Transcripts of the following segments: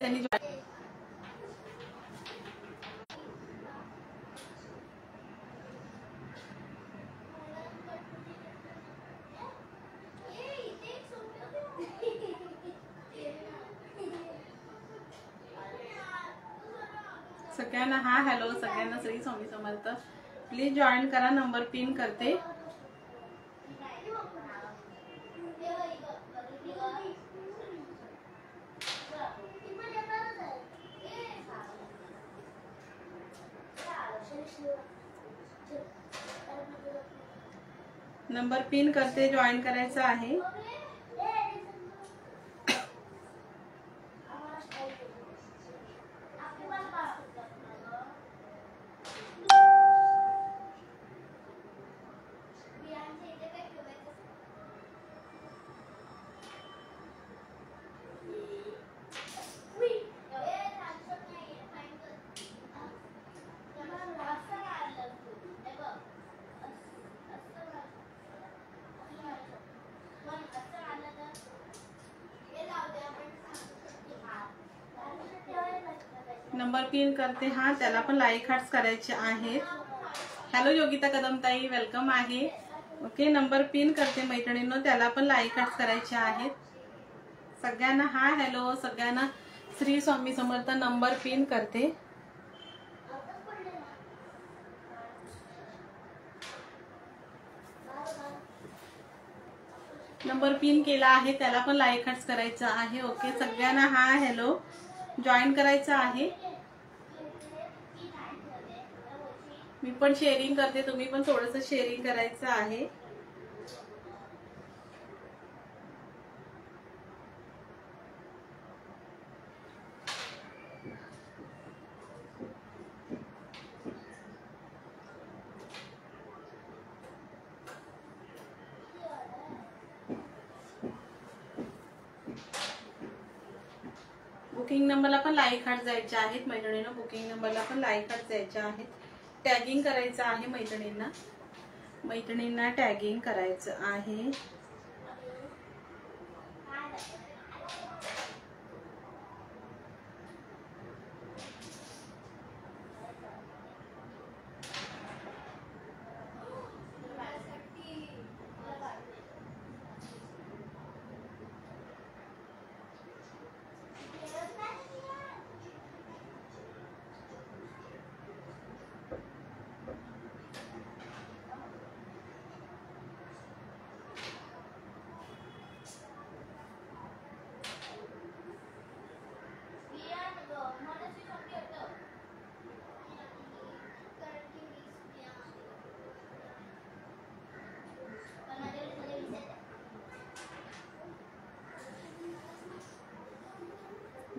त्यांनी सगळ्यांना हा हॅलो, सगळ्यांना श्री स्वामी समर्थ। प्लीज जॉईन करा, नंबर पिन करते। नंबर पिन करते, जॉईन करायचं आहे। नंबर पिन करते, हा त्याला पण लाईक हार्ट्स करायचे आहेत। हॅलो योगिता कदम ताई, वेलकम आहे। ओके, नंबर पिन करते मैत्रिणींनो, त्याला पण लाईक हार्ट्स करायचे आहेत। सगळ्यांना हा हॅलो, सगळ्यांना श्री स्वामी समर्थ। नंबर पिन करते। नंबर पिन केला आहे, त्याला पण लाईक हार्ट्स करायचं आहे। ओके, सगळ्यांना हा हॅलो, जॉईन करायचं आहे। मी पण शेअरिंग करते, तुम्ही पण थोडंसं शेअरिंग करायचं आहे। बुकिंग नंबरला पण लाईक हार्ट जायचे आहेत मैत्रिणींना, बुकिंग नंबरला पण लाईक हार्ट जायचे आहेत। टॅगिंग करायचं आहे मैत्रिणींना, मैत्रिणींना टॅगिंग करायचं आहे।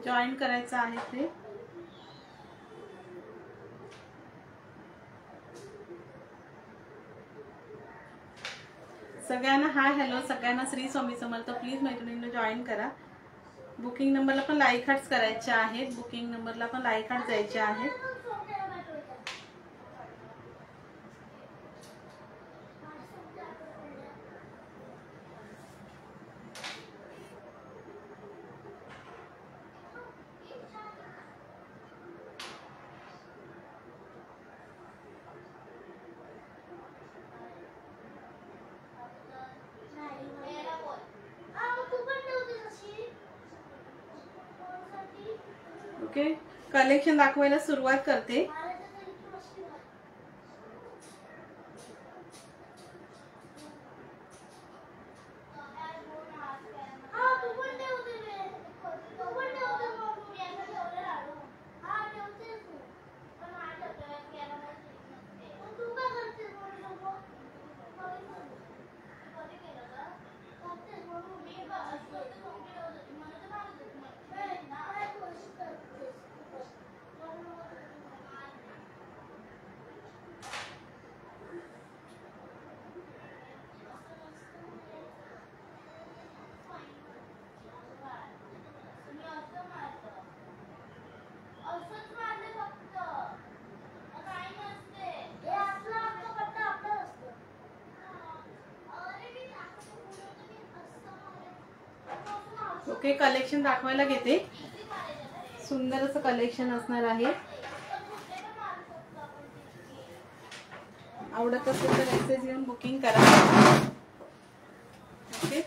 जॉईन करायचं आहे ते। सगळ्यांना हा हॅलो, सगळ्यांना श्री स्वामी समर्थ। प्लीज मैत्रिणींना जॉईन करा। बुकिंग नंबरला पण लाईक हार्ट्स करायचे आहेत, बुकिंग नंबरला पण लाईक हार्ट जायचे आहेत। ओके, कलेक्शन दाखवायला सुरुवात करते। ओके, कलेक्शन दाखवायला घेते। सुंदर असं कलेक्शन असणार आहे. आवडत असेल तर मेसेज घेऊन बुकिंग करा. ओके,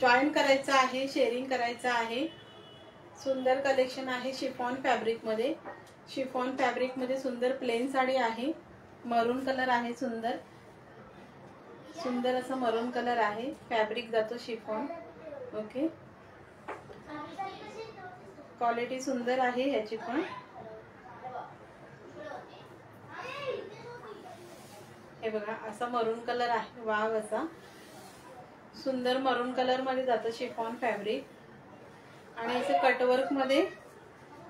जॉईन करायचं आहे, शेअरिंग करायचं आहे. सुंदर कलेक्शन आहे शिफॉन फॅब्रिक मध्ये. शिफॉन फॅब्रिक मध्ये सुंदर प्लेन साडी आहे. मरून कलर आहे. सुंदर सुंदर असा मरून कलर आहे. फॅब्रिक जातो शिफॉन. ओके, क्वालिटी सुंदर आहे याची पण. हे बघा, असा मरून कलर आहे. वाव, असा सुंदर मरून कलर मध्ये जातं शिफॉन फॅब्रिक. आणि असे कटवर्क मध्ये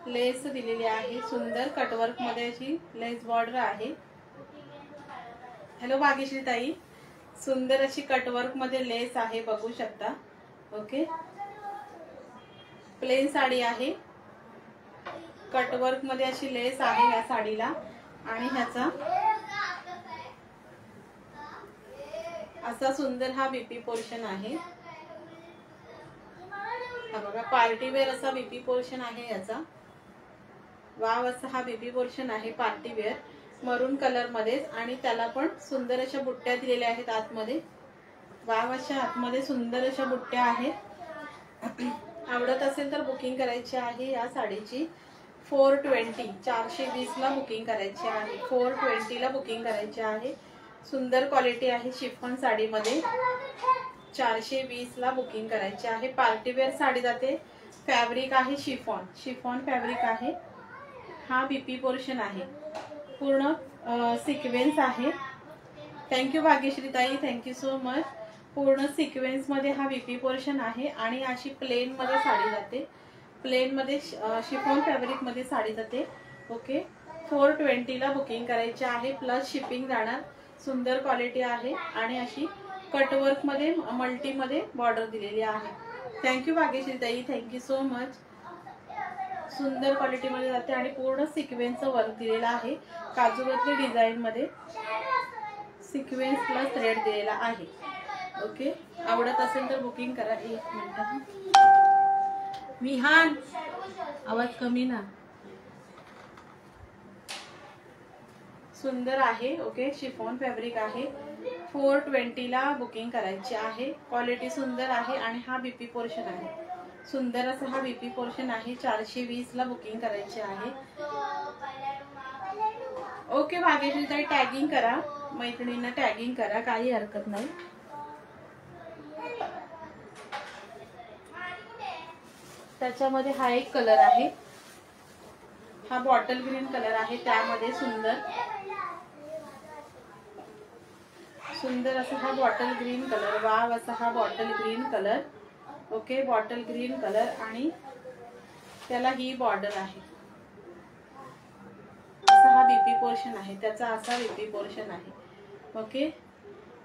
लेस दिलेली आहे. सुंदर कटवर्क मध्ये अशी लेस बॉर्डर आहे. हॅलो भाग्यश्री ताई, सुंदर अशी कटवर्क मध्ये लेस आहे, बघू शकता. ओके, प्लेन साडी आहे. कटवर्क मध्ये अशी लेस आहे या साडीला. आणि ह्याचा असा सुंदर हा बीपी पोर्शन आहे. हा बघा, पार्टी वेअर असा बीपी पोर्शन आहे याचा. वाव, असा हा बीपी पोर्शन आहे पार्टी वेअर मरून कलर मध्ये. आणि त्याला पण सुंदर अशा बुट्ट्या दिलेल्या आहेत आतमध्ये. वाव, अशा आतमध्ये सुंदर अशा बुट्ट्या आहेत. आवडत असेल तर बुकिंग करायची आहे या साडीची. 420 420 ला बुकिंग करायची आहे. 420 ला बुकिंग करायची आहे. सुंदर क्वालिटी आहे शिफॉन साडीमध्ये. 420 ला बुकिंग करायची आहे. पार्टी वेअर साडी जाते. फॅब्रिक आहे शिफॉन. शिफॉन फॅब्रिक आहे. हा बीपी पोर्शन आहे. पूर्ण सिक्वेन्स आहे. थँक्यू भाग्यश्री ताई, थँक्यू सो मच. पूर्ण सिक्वेन्स मध्ये हा बीपी पोर्शन आहे. आणि अशी प्लेन मध्ये साडी जाते. प्लेन मध्ये शिफॉन फॅब्रिक मध्ये साडी जाते. ओके, 420 ला बुकिंग करायची आहे. प्लस शिपिंग जाणार. सुंदर क्वालिटी आहे. आणि अशी कटवर्क मध्ये मल्टी मध्ये बॉर्डर दिलेली आहे. थँक्यू भाग्यश्री ताई, थँक्यू सो मच. सुंदर क्वालिटी मध्ये जाते. आणि पूर्ण सिक्वेन्सचं वर्क दिलेला आहे. काजूबतली डिझाईन मध्ये सिक्वेन्स प्लस थ्रेड दिलेला आहे. ओके, आवडत असेल तर बुकिंग करा. 1 मिनिट. विहान, आवाज कमी ना. सुंदर आहे. ओके, शिफॉन फॅब्रिक आहे. 420 ला बुकिंग करायची आहे. क्वालिटी सुंदर आहे. आणि हा बीपी पोर्शन आहे. सुंदर असा हा बीपी पोर्शन आहे. 420 ला बुकिंग करायची आहे. ओके भाग्यश्री ताई, टॅगिंग करा, मैत्रिणींना टॅगिंग करा, काही हरकत नाही. त्याच्यामध्ये हा एक कलर आहे. हा बॉटल ग्रीन कलर आहे. त्यामध्ये सुंदर सुंदर असा हा बॉटल ग्रीन कलर. वाव, असा हा bottle green colour. Okay, bottle green colour. आणि त्याला ही बॉर्डर आहे. असा हा बीपी पोर्शन आहे. त्याचा असा बीपी पोर्शन आहे. ओके,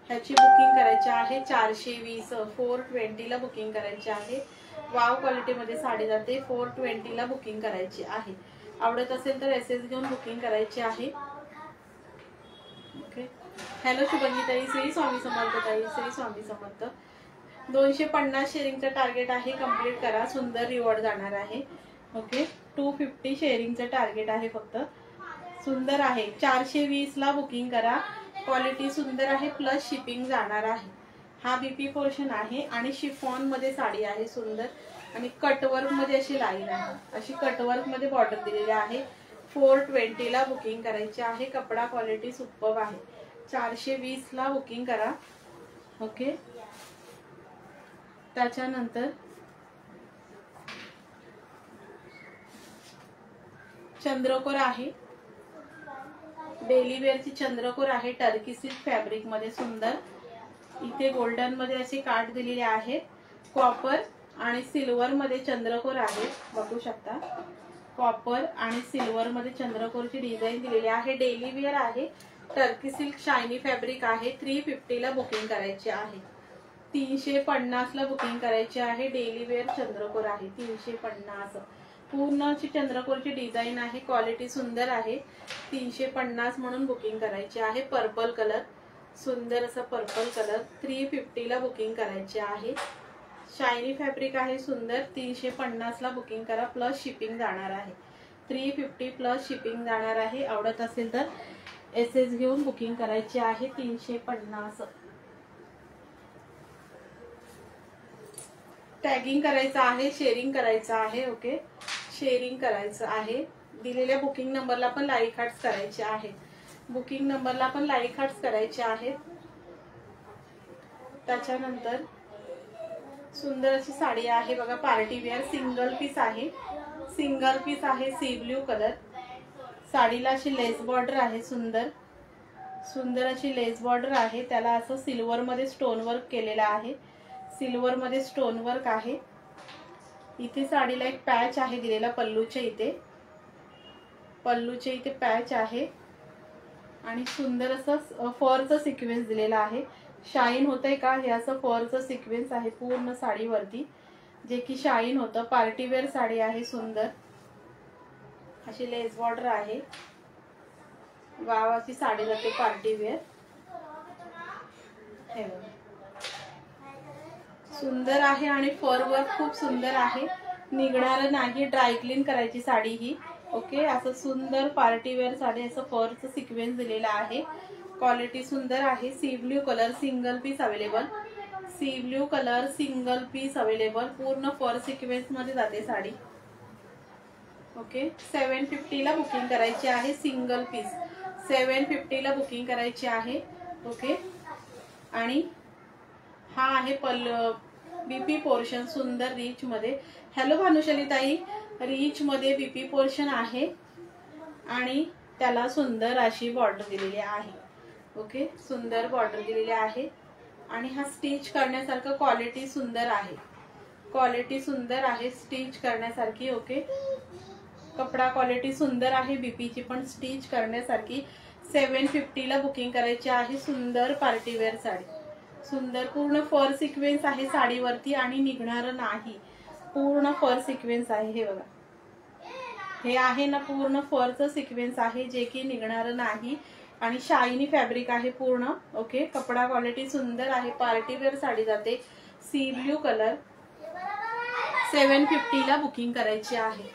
ह्याची बुकिंग करायची आहे. 420 420 ला बुकिंग करायची आहे. वाव क्वालिटी मध्ये साडी जाते. 420 ला बुकिंग करायची आहे. आवडत असेल तर एसएस घेऊन बुकिंग करायची आहे. ओके, हॅलो शुभंगी ताई, श्री स्वामी समर्थ ताई, श्री स्वामी समर्थ. 250 शेअरिंगचं टार्गेट आहे. कंप्लीट करा, सुंदर रिवॉर्ड जाणार आहे. ओके, 250 शेअरिंगचं टार्गेट आहे फक्त. सुंदर आहे. 420 ला बुकिंग करा. क्वालिटी सुंदर आहे. प्लस शिपिंग जाणार आहे. हा बीपी पोर्शन आहे. आणि शिफॉन मध्ये साडी आहे सुंदर. आणि कटवर्क मध्ये अशी लाईन आहे. अशी कटवर्क मध्ये बॉर्डर दिलेली आहे. 420 ला बुकिंग करायची आहे. कपडा क्वालिटी सुपर्ब आहे. 420 ला बुकिंग करा. ओके, त्याच्यानंतर चंद्रकोर आहे. डेली वेअरची चंद्रकोर आहे. टर्की सिल्क फॅब्रिक मध्ये सुंदर. इथे गोल्डन मध्ये असे काठ दिलेले आहेत. कॉपर आणि सिल्वर मध्ये चंद्रकोर आहे, बघू शकता. कॉपर आणि सिल्वर मध्ये चंद्रकोरची डिझाईन दिलेली आहे. डेली वेअर आहे. टर्की सिल्क शायनी फॅब्रिक आहे. 350 ला बुकिंग करायची आहे. 350 ला बुकिंग करायची आहे. डेली वेअर चंद्रकोर आहे. 350 पूर्णची चंद्रकोरची डिझाईन आहे. क्वालिटी सुंदर आहे. 350 म्हणून बुकिंग करायची आहे. पर्पल कलर, सुंदर असा पर्पल कलर. 350 ला बुकिंग करायची आहे. शायनी फॅब्रिक आहे सुंदर. 350 ला बुकिंग करा, प्लस शिपिंग जाणार आहे. 350 प्लस शिपिंग जाणार आहे. आवडत असेल तर एसएस घेऊन बुकिंग करायची आहे. 350. टॅगिंग करायचं आहे, शेअरिंग करायचं आहे. ओके, शेअरिंग करायचं आहे. दिलेल्या बुकिंग नंबरला पण लाईक हार्ट्स करायचे आहेत. बुकिंग नंबरला पण लाईक हार्ट्स करायचे आहेत. त्याच्यानंतर सुंदर अशी साडी आहे बघा, पार्टी वेअर. सिंगल पीस आहे, सिंगल पीस आहे. Sea blue colour. साडीला अशी लेस बॉर्डर आहे. सुंदर सुंदर अशी लेस बॉर्डर आहे. त्याला असं सिल्वर मध्ये स्टोन वर्क केलेलं आहे. सिल्वर मध्ये स्टोन वर्क आहे. इथे साडीला एक पॅच आहे दिलेला पल्लूच्या इथे. पल्लूच्या इथे पॅच आहे आणि सुंदर असं फरचं सिक्वेन्स दिलेला आहे. शाईन होतंय का, हे असं फरचं सिक्वेन्स आहे पूर्ण साडीवरती, जे की शाईन होतं. पार्टीवेअर साडी आहे. सुंदर अशी लेस बॉर्डर आहे. गावाची साडी जाते पार्टीवेअर. हे बघा, सुंदर आहे आणि फर वर्क खूप सुंदर आहे. निघणार नाही, ड्राय क्लीन करायची साडी ही. ओके, असं सुंदर पार्टीवेअर साडी, असं फरचं सिक्वेन्स दिलेला आहे. क्वालिटी सुंदर आहे. Sea blue colour, single piece available. Sea blue colour, single piece available. पूर्ण फर सिक्वेन्स मध्ये जाते साडी. ओके, 750 ला बुकिंग करायची आहे. सिंगल पीस 750 ला बुकिंग करायची आहे. ओके, आणि हा आहे बीपी पोर्शन सुंदर रिच मध्ये. हॅलो भानुशाली ताई, रिच मध्ये बीपी पोर्शन आहे आणि त्याला सुंदर अशी बॉर्डर दिलेली आहे. ओके, सुंदर बॉर्डर दिलेली आहे आणि हा स्टिच करण्यासारखं क्वालिटी सुंदर आहे. क्वालिटी सुंदर आहे स्टिच करण्यासारखी. ओके, कपडा क्वालिटी सुंदर आहे. बीपीची पण स्टिच करण्यासारखी. 750 ला बुकिंग करायची आहे. सुंदर पार्टीवेअर साडी. सुंदर पूर्ण फर सिक्वेन्स आहे साडीवरती आणि निघणार नाही. पूर्ण फर सिक्वेन्स आहे. हे बघा, हे आहे ना पूर्ण फरचं सिक्वेन्स आहे, जे की निघणार नाही आणि शायनी फॅब्रिक आहे पूर्ण. ओके, कपडा क्वालिटी सुंदर आहे. पार्टीवेअर साडी जाते. C blue colour. 750 ला बुकिंग करायची आहे.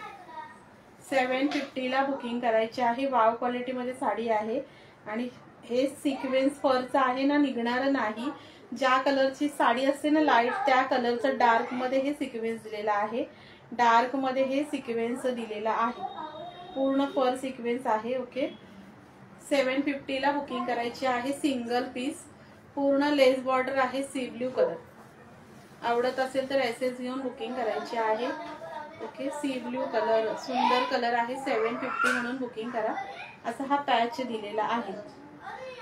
750 ला बुकिंग करायची आहे. वाव क्वालिटी मध्ये साडी आहे आणि हे सिक्वेन्स फरचं आहे ना, निघणार नाही. ज्या कलरची साडी असते ना लाईट, त्या कलरचं डार्क मध्ये हे सिक्वेन्स दिलेला आहे. डार्क मध्ये हे सिक्वेन्स दिलेला आहे. पूर्ण फर सिक्वेन्स आहे. ओके, 750 ला बुकिंग करायची आहे. सिंगल पीस, पूर्ण लेस बॉर्डर आहे. Sea blue colour. आवडत असेल तर एसएस घेऊन बुकिंग करायची आहे. ओके, सी ब्ल्यू कलर सुंदर कलर आहे. 750 म्हणून बुकिंग करा. असा हा पॅच दिलेला आहे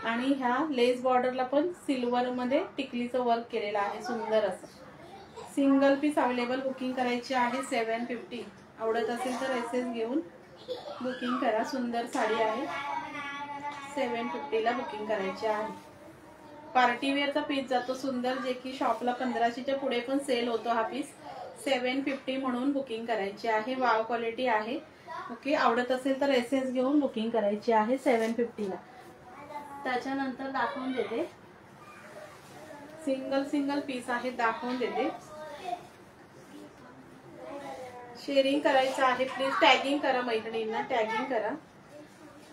आणि ह्या लेस बॉर्डरला पण सिल्वर मध्ये टिकलीचं वर्क केलेलं आहे. सुंदर असं. Single piece available. बुकिंग करायची आहे. 750. आवडत असेल तर एसएस घेऊन बुकिंग करा. सुंदर साडी आहे. 750 ला बुकिंग करायची आहे. पार्टीवेअरचा पीस जातो सुंदर, जे की शॉपला 1500च्या पुढे पण सेल होतो हा पीस. 750 म्हणून बुकिंग करायची आहे. वाव क्वालिटी आहे. ओके, आवडत असेल तर एसएस घेऊन बुकिंग करायची आहे 750 ला. त्याच्यानंतर दाखवून देते, सिंगल पीस आहे, दाखवून देते. शेअरिंग करायचं आहे. प्लीज टॅगिंग करा मैत्रिणींना, टॅगिंग करा.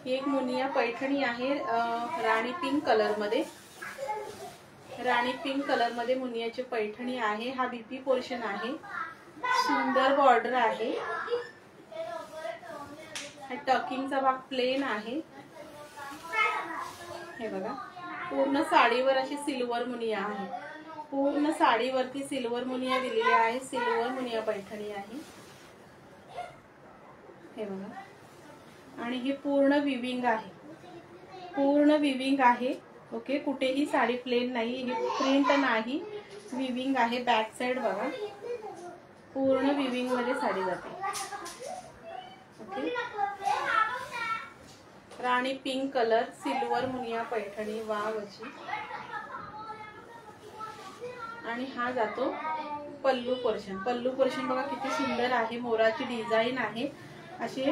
ही एक मुनिया पैठणी आहे राणी पिंक कलर मध्ये. राणी पिंक कलर मध्ये मुनियाची पैठणी आहे. हा बीपी पोर्शन आहे. सुंदर बॉर्डर आहे. हा टकिंगचा भाग प्लेन आहे. हे बघा, पूर्ण साडीवर अशी सिल्वर मुनिया आहे. पूर्ण साडीवरती सिल्वर मुनिया दिलेली आहे. सिल्वर मुनिया पैठणी आहे. हे बघा, आणि हे पूर्ण विविंग आहे. पूर्ण विविंग आहे. ओके, कुठेही साडी प्लेन नाही, हे प्रिंट नाही, विविंग आहे. बॅक साइड बघा, पूर्ण विविंग मध्ये साडी जाते. Okay, Rani pink colour, silver Muniya Paithani. Wow अशी. आणि हा जातो पल्लू पोर्शन. पल्लू पोर्शन बघा किती सुंदर आहे. मोराची डिझाईन आहे. असे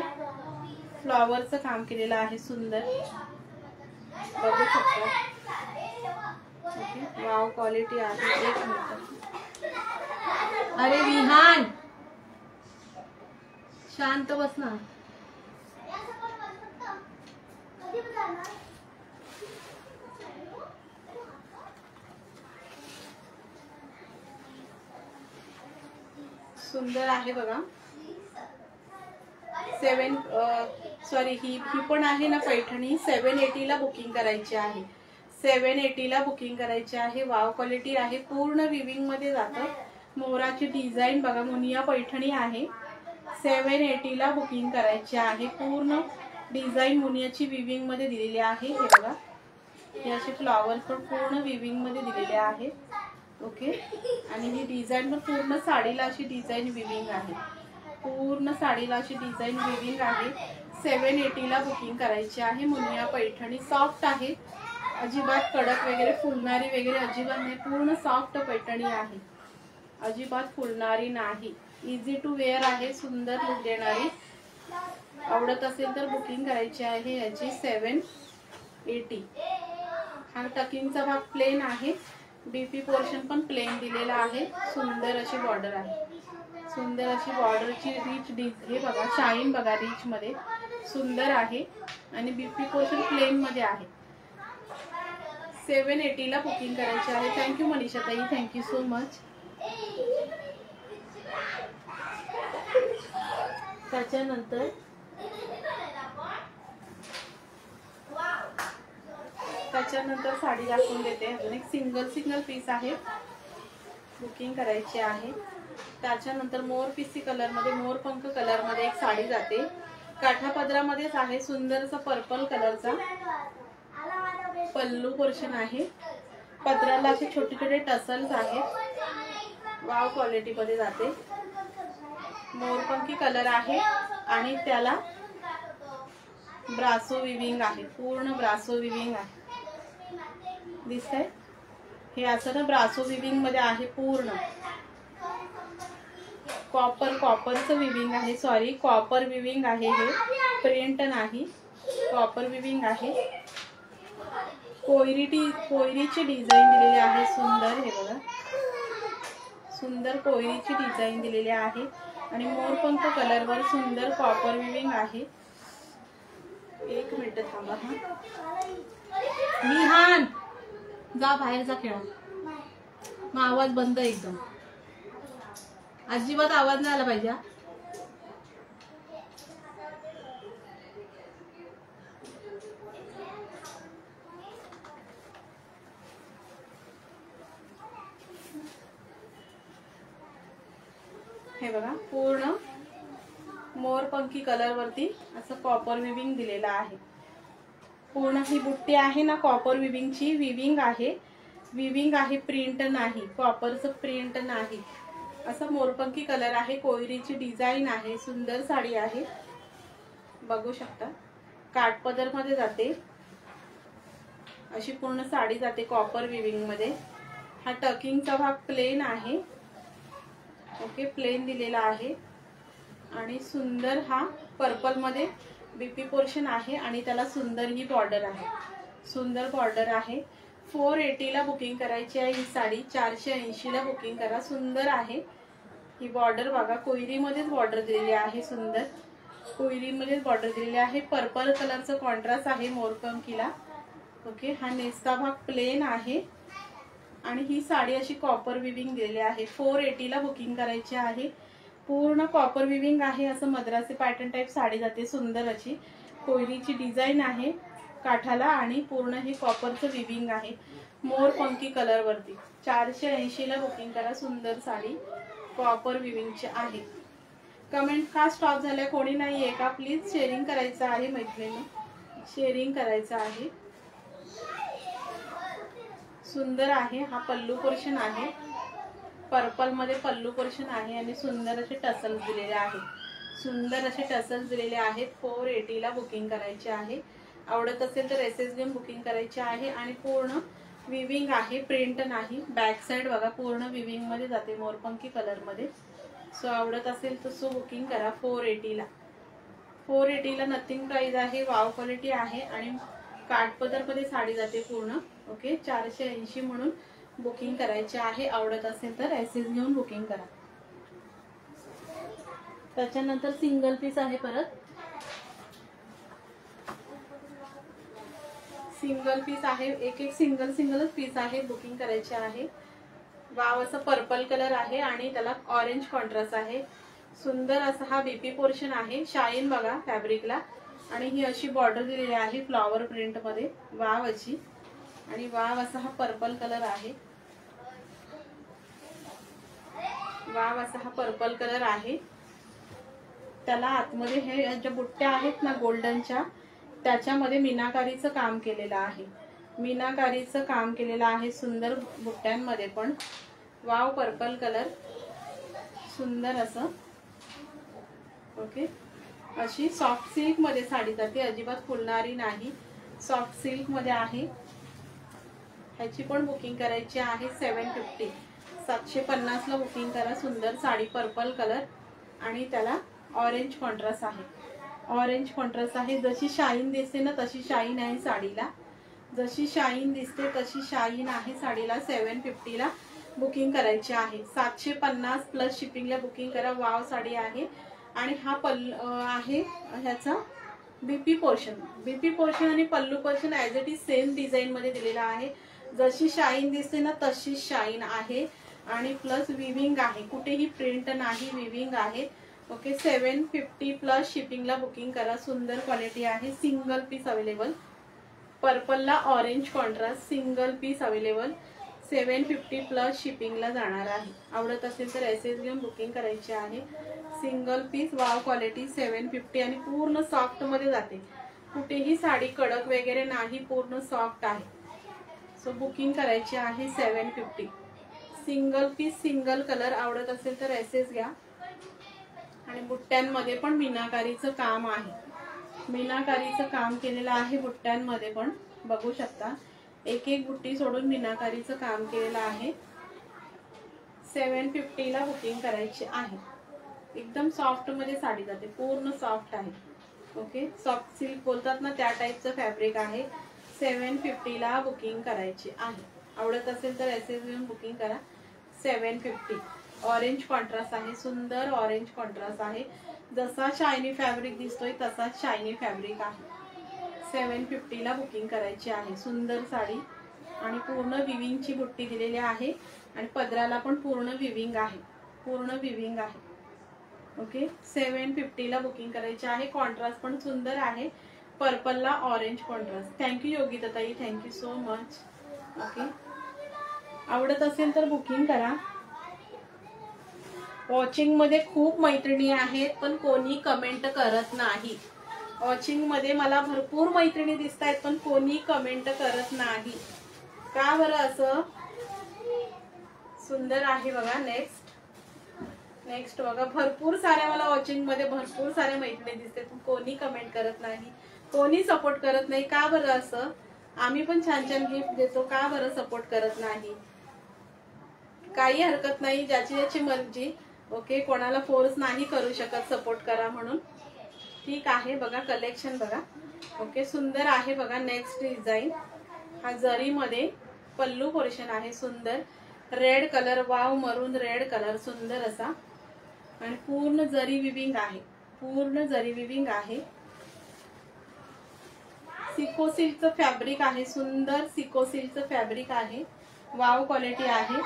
फ्लॉवरचं काम केलेलं आहे. सुंदर बघू शकता. वाव क्वालिटी आहे. एक मिनिट. अरे विहान शांत बस ना. सुंदर आहे बघा. 7 सॉरी ही पण आहे ना पैठणी. 780 ला बुकिंग करायची आहे. 780 ला बुकिंग करायची आहे. वाव क्वालिटी आहे. पूर्ण विविंग मध्ये जातं. मोराची डिझाईन बघा. मुनिया पैठणी आहे. 780 ला बुकिंग करायची आहे. पूर्ण डिझाईन मुनियाची विविंग मध्ये दिलेली आहे. हे बघा हे असे फ्लॉवर पण पूर्ण विविंग मध्ये दिलेले आहे. ओके. आणि ही डिझाईन पण पूर्ण साडीला अशी डिझाईन विविंग आहे. पूर्ण साडीला अशी डिझाईन विविंग आहे. 780 ला बुकिंग करायची आहे. मुनिया पैठणी सॉफ्ट आहे. अजिबात कडक वगैरे फुलणारी वगैरे अजिबात नाही. पूर्ण सॉफ्ट पैठणी आहे. अजिबात फुलणारी नाही. इझी टू वेअर आहे. सुंदर लुक देणारी. आवडत असेल तर बुकिंग करायची आहे याची. 780. हा टकिंगचा भाग प्लेन आहे. बीपी पोर्शन पण प्लेन दिलेला आहे. सुंदर अशी बॉर्डर आहे. सुंदर अशी बॉर्डरची रिच हे बघा. शाईन बघा रिच मध्ये सुंदर आहे. आणि बीपी पोर्शन प्लेन मध्ये आहे. 780 ला बुकिंग करायची आहे. थँक्यू मनीषा ताई. Thank you so much. त्याच्यानंतर साडी दाखवून देते. अजून एक सिंगल पीस आहे. बुकिंग करायची आहे. त्याच्यानंतर मोर पिसी कलर मध्ये मोरपंख कलर मध्ये एक साडी जाते. काठा पदरामध्येच आहे. सुंदरसा पर्पल कलरचा पल्लू पोर्शन आहे. पदराला असे छोटे छोटे टसल्स आहेत. वाव क्वालिटी मध्ये जाते. मोरपंखी कलर आहे आणि त्याला ब्रासो विविंग आहे. पूर्ण ब्रासो विविंग आहे. दिसतंय हे असं ना ब्रासो विविंग मध्ये आहे. पूर्ण कॉपरचं विविंग आहे. सॉरी कॉपर विविंग आहे. हे प्रिंट नाही. कॉपर विविंग आहे. कोयरीची डिझाईन दिलेली आहे. सुंदर हे बघा. सुंदर कोयरीची डिझाईन दिलेली आहे. आणि मोरपंख कलर वर सुंदर कॉपर विविंग आहे. एक मिनिट थांबा. विहान जा बाहेर जा खेळा. मग आवाज बंद. एकदम अजिबात आवाज नाही आला पाहिजे. हे बघा पूर्ण मोरपंखी कलर वरती असं कॉपर विविंग दिलेला आहे. पूर्ण ही बुट्टी आहे ना कॉपर विविंगची विविंग आहे. विविंग आहे. प्रिंट नाही. कॉपरचं प्रिंट नाही. असं मोरपंखी कलर आहे. कोयरीची डिझाईन आहे. सुंदर साडी आहे. बघू शकता. काठपदर मध्ये जाते. अशी पूर्ण साडी जाते कॉपर विविंग मध्ये. हा टकिंगचा भाग प्लेन आहे. ओके. प्लेन दिलेला आहे. आणि सुंदर हा पर्पल मध्ये बीपी पोर्शन आहे. आणि त्याला सुंदर ही बॉर्डर आहे. सुंदर बॉर्डर आहे. 480 ला बुकिंग करायची आहे ही साडी. 480 ला बुकिंग करा. सुंदर आहे ही बॉर्डर बघा. कोयरीमध्येच बॉर्डर दिलेली आहे. सुंदर कोयरीमध्येच बॉर्डर दिलेली आहे. पर्पल कलरचं कॉन्ट्रास्ट आहे मोरपंखीला. ओके. हा नेसचा भाग प्लेन आहे. आणि ही साडी अशी कॉपर विविंग दिलेली आहे. 480 ला बुकिंग करायची आहे. पूर्ण कॉपर विविंग आहे. असं मद्रासी पॅटर्न टाइप साडी जाते. सुंदर अशी कोयरीची डिझाईन आहे काठाला. आणि पूर्ण हे कॉपरचं विविंग आहे मोरपंखी कलर वरती. 480 ला बुकिंग करा. सुंदर साडी कॉपर विविंगची आहे. कमेंट का स्टॉप झाल्या? कोणी नाहीये का? प्लीज शेअरिंग करायचं आहे मैत्रिणी. शेअरिंग करायचं आहे. सुंदर आहे. हा पल्लू पोर्शन आहे. पर्पल मध्ये पल्लू पोर्शन आहे. आणि सुंदर असे टसल्स दिलेले आहेत. सुंदर असे टसल्स दिलेले आहेत. 480 ला बुकिंग करायचे आहे. आवडत असेल तर एसएस घेऊन बुकिंग करायचे आहे. आणि पूर्ण विविंग आहे. प्रिंट नाही. बॅक साइड बघा पूर्ण विविंग मध्ये जाते मोरपंखी कलर मध्ये. सो आवडत असेल तर सो बुकिंग करा. 480 ला. 480 ला नथिंग प्राइस आहे. वाव क्वालिटी आहे. आणि काठपदर मध्ये साडी जाते पूर्ण. ओके. 480 म्हणून बुकिंग करायचे आहे. आवडत असेल तर एसएस घेऊन बुकिंग करा. त्याच्यानंतर सिंगल पीस आहे. परत सिंगल पीस आहे. एक एक सिंगलच पीस आहे. बुकिंग करायचे आहे. वाव असं पर्पल कलर आहे आणि त्याला ऑरेंज कॉन्ट्रास्ट आहे. सुंदर असा हा बीपी पोर्शन आहे. शाईन बघा फॅब्रिकला. आणि ही अशी बॉर्डर दिलेली आहे फ्लॉवर प्रिंट मध्ये. वाव अशी. आणि वाव असा हा पर्पल कलर आहे. वाव असा हा पर्पल कलर आहे. त्याला आतमध्ये हे ज्या बुट्ट्या आहेत ना गोल्डनच्या, त्याच्यामध्ये मीनाकारीचं काम केलेलं आहे. मीनाकारीचं काम केलेलं आहे सुंदर बुट्ट्यांमध्ये पण. वाव पर्पल कलर सुंदर असं. ओके. अशी सॉफ्ट सिल्क मध्ये साडी जाते. अजिबात फुलणारी नाही. सॉफ्ट सिल्क मध्ये आहे. ह्याची पण बुकिंग करायची आहे. 750 750 ला बुकिंग करा. सुंदर साडी पर्पल कलर आणि त्याला ऑरेंज कॉन्ट्रास्ट आहे. ऑरेंज कॉन्ट्रास्ट आहे. जशी शाईन दिसते ना तशी शाईन आहे साडीला. जशी शाईन दिसते तशी शाईन आहे साडीला. 750 ला बुकिंग करायची आहे. 750 प्लस शिपिंगला बुकिंग करा. वाव साडी आहे. आणि हा आहे ह्याचा बीपी पोर्शन. बीपी पोर्शन आणि pallu portion as it is same design मध्ये दिलेला आहे. जशी शाईन दिसते ना तशी शाईन आहे. आणि प्लस विविंग आहे. कुठेही प्रिंट नाही, विविंग आहे. ओके. 750 प्लस शिपिंगला बुकिंग करा. सुंदर क्वालिटी आहे. Single piece available. पर्पलला orange contrast. Single piece available. 750 plus शिपिंगला जाणार आहे. आवडत असेल तर एसएस घेऊन बुकिंग करायची आहे. Single piece. Wow quality. 750 आणि पूर्ण सॉफ्ट मध्ये जाते. कुठेही साडी कडक वगैरे नाही, पूर्ण सॉफ्ट आहे. सो बुकिंग करायची आहे. 750. Single piece, single colour. आवडत असेल तर एसएस घ्या. आणि बुट्ट्यांमध्ये पण मीनाकारीचं काम आहे. मीनाकारीचं काम केलेलं आहे बुट्ट्यांमध्ये पण. बघू शकता एक एक बुट्टी सोडून मीनाकारीचं काम केलेलं आहे. 750 ला बुकिंग करायची आहे. एकदम सॉफ्ट मध्ये साडी जाते. पूर्ण सॉफ्ट आहे. ओके. सॉफ्ट सिल्क बोलतात ना त्या टाईपचं फॅब्रिक आहे. 750 ला बुकिंग करायची आहे. आवडत असेल तर एसएस घेऊन बुकिंग करा. 750. ऑरेंज कॉन्ट्रास्ट आहे. सुंदर ऑरेंज कॉन्ट्रास्ट आहे. जसा शायनी फॅब्रिक दिसतोय तसाच शायनी फॅब्रिक आहे. 750 ला बुकिंग करायची आहे. सुंदर साडी आणि पूर्ण विविंगची बुट्टी दिलेली आहे. आणि पदराला पण पूर्ण विविंग आहे. पूर्ण विविंग आहे. ओके. 750 ला बुकिंग करायची आहे. कॉन्ट्रास्ट पण सुंदर आहे. पर्पलला ऑरेंज कॉन्ट्रास्ट. थँक्यू योगिता ताई. Thank you so much. ओके. आवडत असेल तर बुकिंग करा. वॉचिंग मध्ये खूप मैत्रिणी आहेत पण कोणी कमेंट करत नाही. वॉचिंग मध्ये मला भरपूर मैत्रिणी दिसत आहेत पण कोणी कमेंट करत नाही. का बरं असं? सुंदर आहे बघा. नेक्स्ट बघा. भरपूर साऱ्या मला वॉचिंग मध्ये भरपूर साऱ्या मैत्रिणी दिसतात पण कोणी कमेंट करत नाही, कोणी सपोर्ट करत नाही. का बरं असं? आम्ही पण छान छान गिफ्ट देतो. का बरं सपोर्ट करत नाही? काही हरकत नाही. ज्याची ज्याची मर्जी. ओके. कोणाला फोर्स नाही करू शकत सपोर्ट करा म्हणून. ठीक आहे. बघा कलेक्शन बघा. ओके. सुंदर आहे बघा. Next design. हा जरीमध्ये पल्लू पोर्शन आहे. सुंदर रेड कलर. वाव मरून रेड कलर. सुंदर असा. आणि पूर्ण जरी विविंग आहे. पूर्ण जरी विविंग आहे. सिको सिल्कचं फॅब्रिक आहे. सुंदर सिको सिल्कचं फॅब्रिक आहे. वाव क्वालिटी आहे.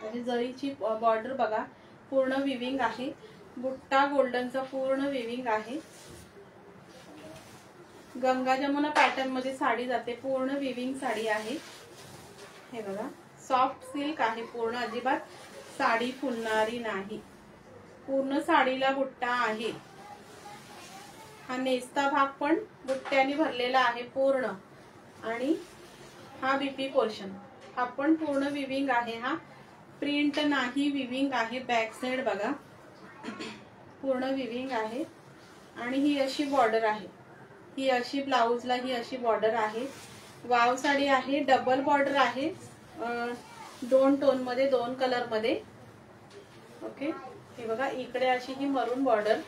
म्हणजे जरीची बॉर्डर बघा. पूर्ण विविंग आहे. बुट्टा गोल्डनचा पूर्ण विविंग आहे. गंगा जमुना पॅटर्न मध्ये साडी जाते. पूर्ण विविंग साडी आहे. हे बघा. सॉफ्ट सिल्क आहे पूर्ण. अजिबात साडी फुलणारी नाही. पूर्ण साडीला बुट्टा आहे. हा नेसता भाग पण बुट्ट्याने भरलेला आहे पूर्ण. आणि हा बीपी पोर्शन. हा पण पूर्ण विविंग आहे. हा प्रिंट नाही, विविंग आहे. बॅक साइड बघा. पूर्ण विविंग आहे. आणि ही अशी बॉर्डर आहे. ही अशी ब्लाउजला ही अशी बॉर्डर आहे. वाव साडी आहे. डबल बॉर्डर आहे. 2 टोन मध्ये, 2 कलर मध्ये. ओके. हे बघा. इकडे अशी ही मरून बॉर्डर.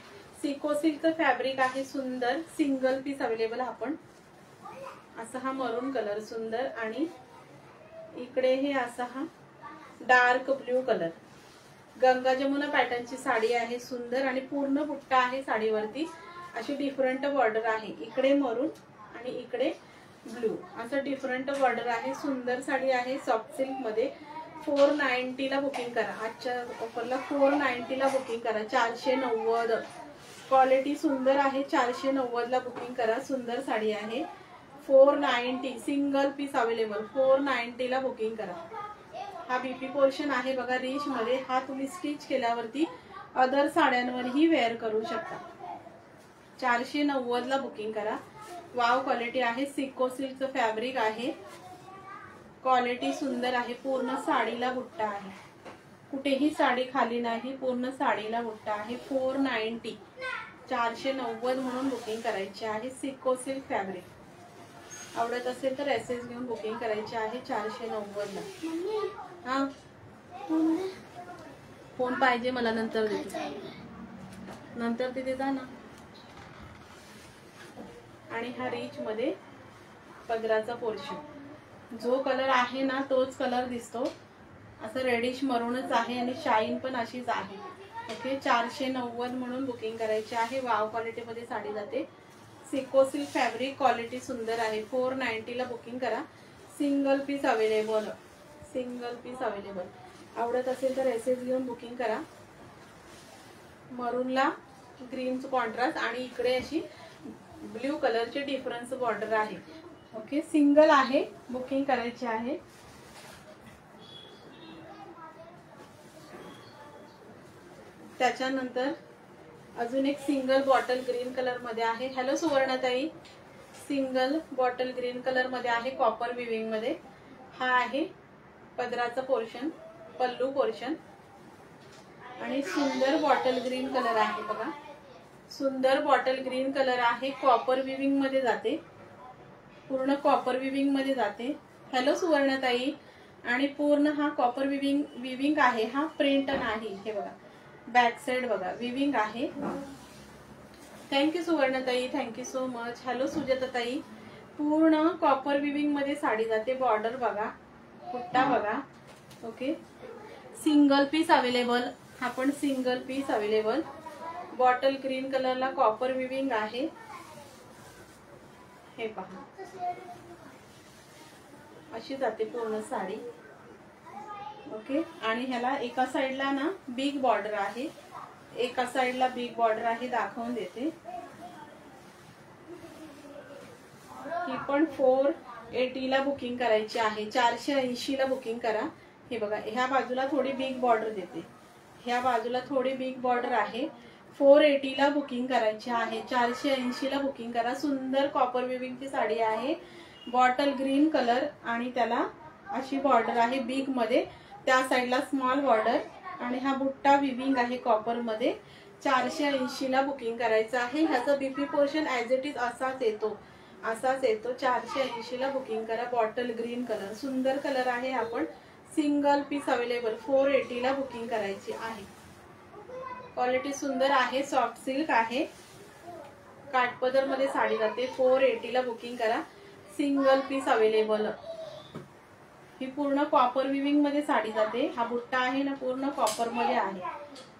सिको सिल्कचं फॅब्रिक आहे. सुंदर सिंगल पीस अवेलेबल. आपण असा हा मरून कलर सुंदर. आणि इकडे हे असा हा dark blue colour, Ganga Jamuna पॅटर्नची साडी आहे, सुंदर आणि पूर्ण बुट्टा आहे साडीवरती, अशी डिफरंट बॉर्डर आहे, इकडे मरून आणि इकडे ब्लू, असं डिफरंट बॉर्डर आहे, सुंदर साडी आहे सॉफ्ट सिल्क मध्ये। 490 ला बुकिंग करा, आजच्या ऑफरला 490 ला बुकिंग करा, 490, क्वालिटी सुंदर आहे, 490 ला बुकिंग करा, सुंदर साडी आहे, 490 सिंगल पीस अवेलेबल, 490 ला बुकिंग करा। हा बीपी पोर्शन आहे बघा रिच मध्ये, हा तुम्ही स्टिच केल्यावरती अदर साड्यांवरही वेअर करू शकता। 490 ला बुकिंग करा। वाव क्वालिटी आहे, सिको सिल्कचं फॅब्रिक आहे, क्वालिटी सुंदर आहे, पूर्ण साडीला बुट्टा आहे, कुठेही साडी खाली नाही, पूर्ण साडीला बुट्टा आहे। 490 490 म्हणून बुकिंग करायची आहे, सिको सिल्क फॅब्रिक। आवडत असेल तर एसएस घेऊन बुकिंग करायची आहे 490 ला। हा फोन पाहिजे मला, नंतर देते, नंतर तिथे जा ना। आणि हा रिच मध्ये पदराचा पोर्शन, जो कलर आहे ना तोच कलर दिसतो, असं रेडिश मरूनच आहे आणि शाईन पण अशीच आहे। ओके 490 म्हणून बुकिंग करायची आहे। वाव क्वालिटी मध्ये साडी जाते, सिको सिल्क फॅब्रिक, क्वालिटी सुंदर आहे। 490 ला बुकिंग करा, single piece available, single piece available. आवडत असेल तर एसएस घेऊन बुकिंग करा। मरूनला ग्रीनचं कॉन्ट्रास्ट आणि इकडे अशी ब्ल्यू कलरची डिफरन्स बॉर्डर आहे। ओके सिंगल आहे, बुकिंग करायची आहे। त्याच्यानंतर अजून एक सिंगल बॉटल ग्रीन कलर मध्ये आहे। हॅलो सुवर्णाताई, सिंगल बॉटल ग्रीन कलर मध्ये आहे, कॉपर विविंग मध्ये। हा आहे पदराचा पोर्शन, पल्लू पोर्शन, आणि सुंदर बॉटल ग्रीन कलर आहे बघा, सुंदर बॉटल ग्रीन कलर आहे, कॉपर विविंग मध्ये जाते, पूर्ण कॉपर विविंग मध्ये जाते। हॅलो सुवर्णाताई, आणि पूर्ण हा कॉपर विविंग आहे, हा प्रिंट नाही, हे बघा बॅक साइड बघा विविंग आहे। थँक्यू सुवर्णाताई, थँक्यू सो मच। हॅलो सुजाताताई, पूर्ण कॉपर विविंग मध्ये साडी जाते, बॉर्डर बघा, बुट्टा बघा। ओके सिंगल पीस अवेलेबल, हा पण single piece available. Bottle green कलरला कॉपर विविंग आहे, हे पहा अशी जाते पूर्ण साडी। ओके आणि ह्याला एका साइडला ना बिग बॉर्डर आहे, एका साइडला बिग बॉर्डर आहे, दाखवून देते। ही पण 480 ला बुकिंग करायची आहे, 480 ला बुकिंग करा। हे बघा ह्या बाजूला थोडी बिग बॉर्डर देते, ह्या बाजूला थोडी बिग बॉर्डर आहे, 480 ला बुकिंग करायची आहे, 480 ला बुकिंग करा। सुंदर कॉपर विविंगची साडी आहे, बॉटल ग्रीन कलर आणि त्याला अशी बॉर्डर आहे बिग मध्ये, त्या साइडला स्मॉल बॉर्डर, आणि हा बुट्टा विविंग आहे कॉपर मध्ये। 480 ला बुकिंग करायचं आहे। ह्याचा BP portion as it is असाच येतो, असाच येतो। 480 ला बुकिंग करा। बॉटल ग्रीन कलर, सुंदर कलर आहे, आपण सिंगल पीस अवेलेबल, 480 ला बुकिंग करायची आहे। क्वालिटी सुंदर आहे, सॉफ्ट सिल्क आहे, काठपदर मध्ये साडी जाते, 480 ला बुकिंग करा, सिंगल पीस अवेलेबल। ही पूर्ण कॉपर विविंग मध्ये साडी जाते, हा बुट्टा आहे ना पूर्ण कॉपर मध्ये आहे,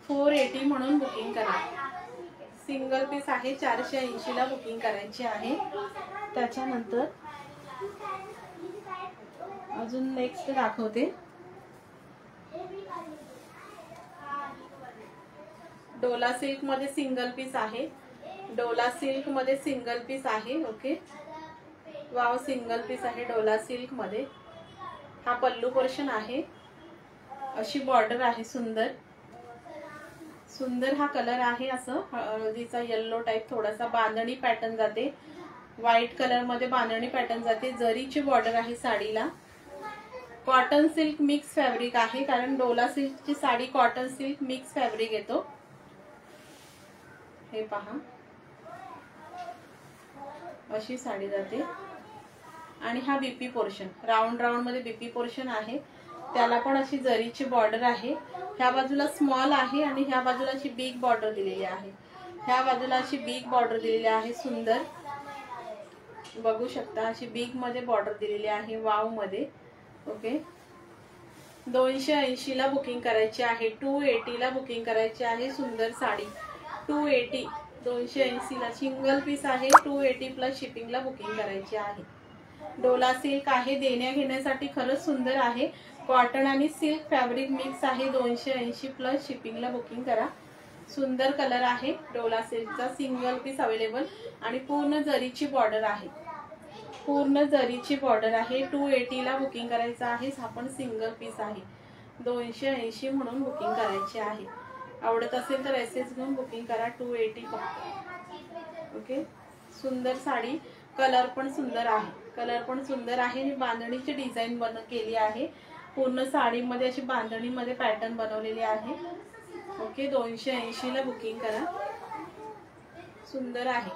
480 म्हणून बुकिंग करा, सिंगल पीस आहे, 480 ला बुकिंग करायची आहे। त्याच्यानंतर अजून नेक्स्ट दाखवते, डोला सिल्क मध्ये सिंगल पीस आहे, डोला सिल्क मध्ये सिंगल पीस आहे। ओके वाव सिंगल पीस आहे डोला सिल्क मध्ये। हा पल्लू पोर्शन आहे, अशी बॉर्डर आहे, सुंदर सुंदर हा कलर आहे, असं हळदीचा येल्लो टाइप, थोडासा बांधणी पॅटर्न जाते, व्हाईट कलर मध्ये बांधणी पॅटर्न जाते, जरीची बॉर्डर आहे साडीला। कॉटन सिल्क मिक्स फॅब्रिक आहे, कारण डोला सिल्कची sari cotton silk mix fabric येतो। हे पहा अशी साडी जाते, आणि हा बीपी पोर्शन राऊंड राऊंड मध्ये बीपी पोर्शन आहे, त्याला पण अशी जरीची बॉर्डर आहे, ह्या बाजूला स्मॉल आहे आणि ह्या बाजूला अशी बिग बॉर्डर दिलेली आहे, ह्या बाजूला अशी बिग बॉर्डर दिलेली आहे, सुंदर बघू शकता अशी बिग मध्ये बॉर्डर दिलेली आहे, वाव मध्ये ओके 280 ला बुकिंग करायची आहे, 280 ला बुकिंग करायची आहे. सुंदर साडी 280 280 ला सिंगल पीस आहे. 280 प्लस शिपिंगला बुकिंग करायची आहे. डोला सिल्क आहे, देण्या घेण्यासाठी खरंच सुंदर आहे. कॉटन आणि सिल्क फॅब्रिक मिक्स आहे. 280 प्लस शिपिंगला बुकिंग करा. सुंदर कलर आहे. डोला सिल्कचा सिंगल पीस अवेलेबल आणि पूर्ण जरीची बॉर्डर आहे. पूर्ण जरीची बॉर्डर आहे. 280 ला बुकिंग करायचं आहे. हा पण सिंगल पीस आहे. 280 म्हणून बुकिंग करायची आहे. आवडत असेल तर एसएस घेऊन बुकिंग करा. 280 फक्त. ओके सुंदर साडी, कलर पण सुंदर आहे. कलर पण सुंदर आहे आणि बांधणीची डिझाईन केली आहे. पूर्ण साडीमध्ये अशी बांधणीमध्ये पॅटर्न बनवलेली आहे. ओके 280 ला बुकिंग करा. सुंदर आहे.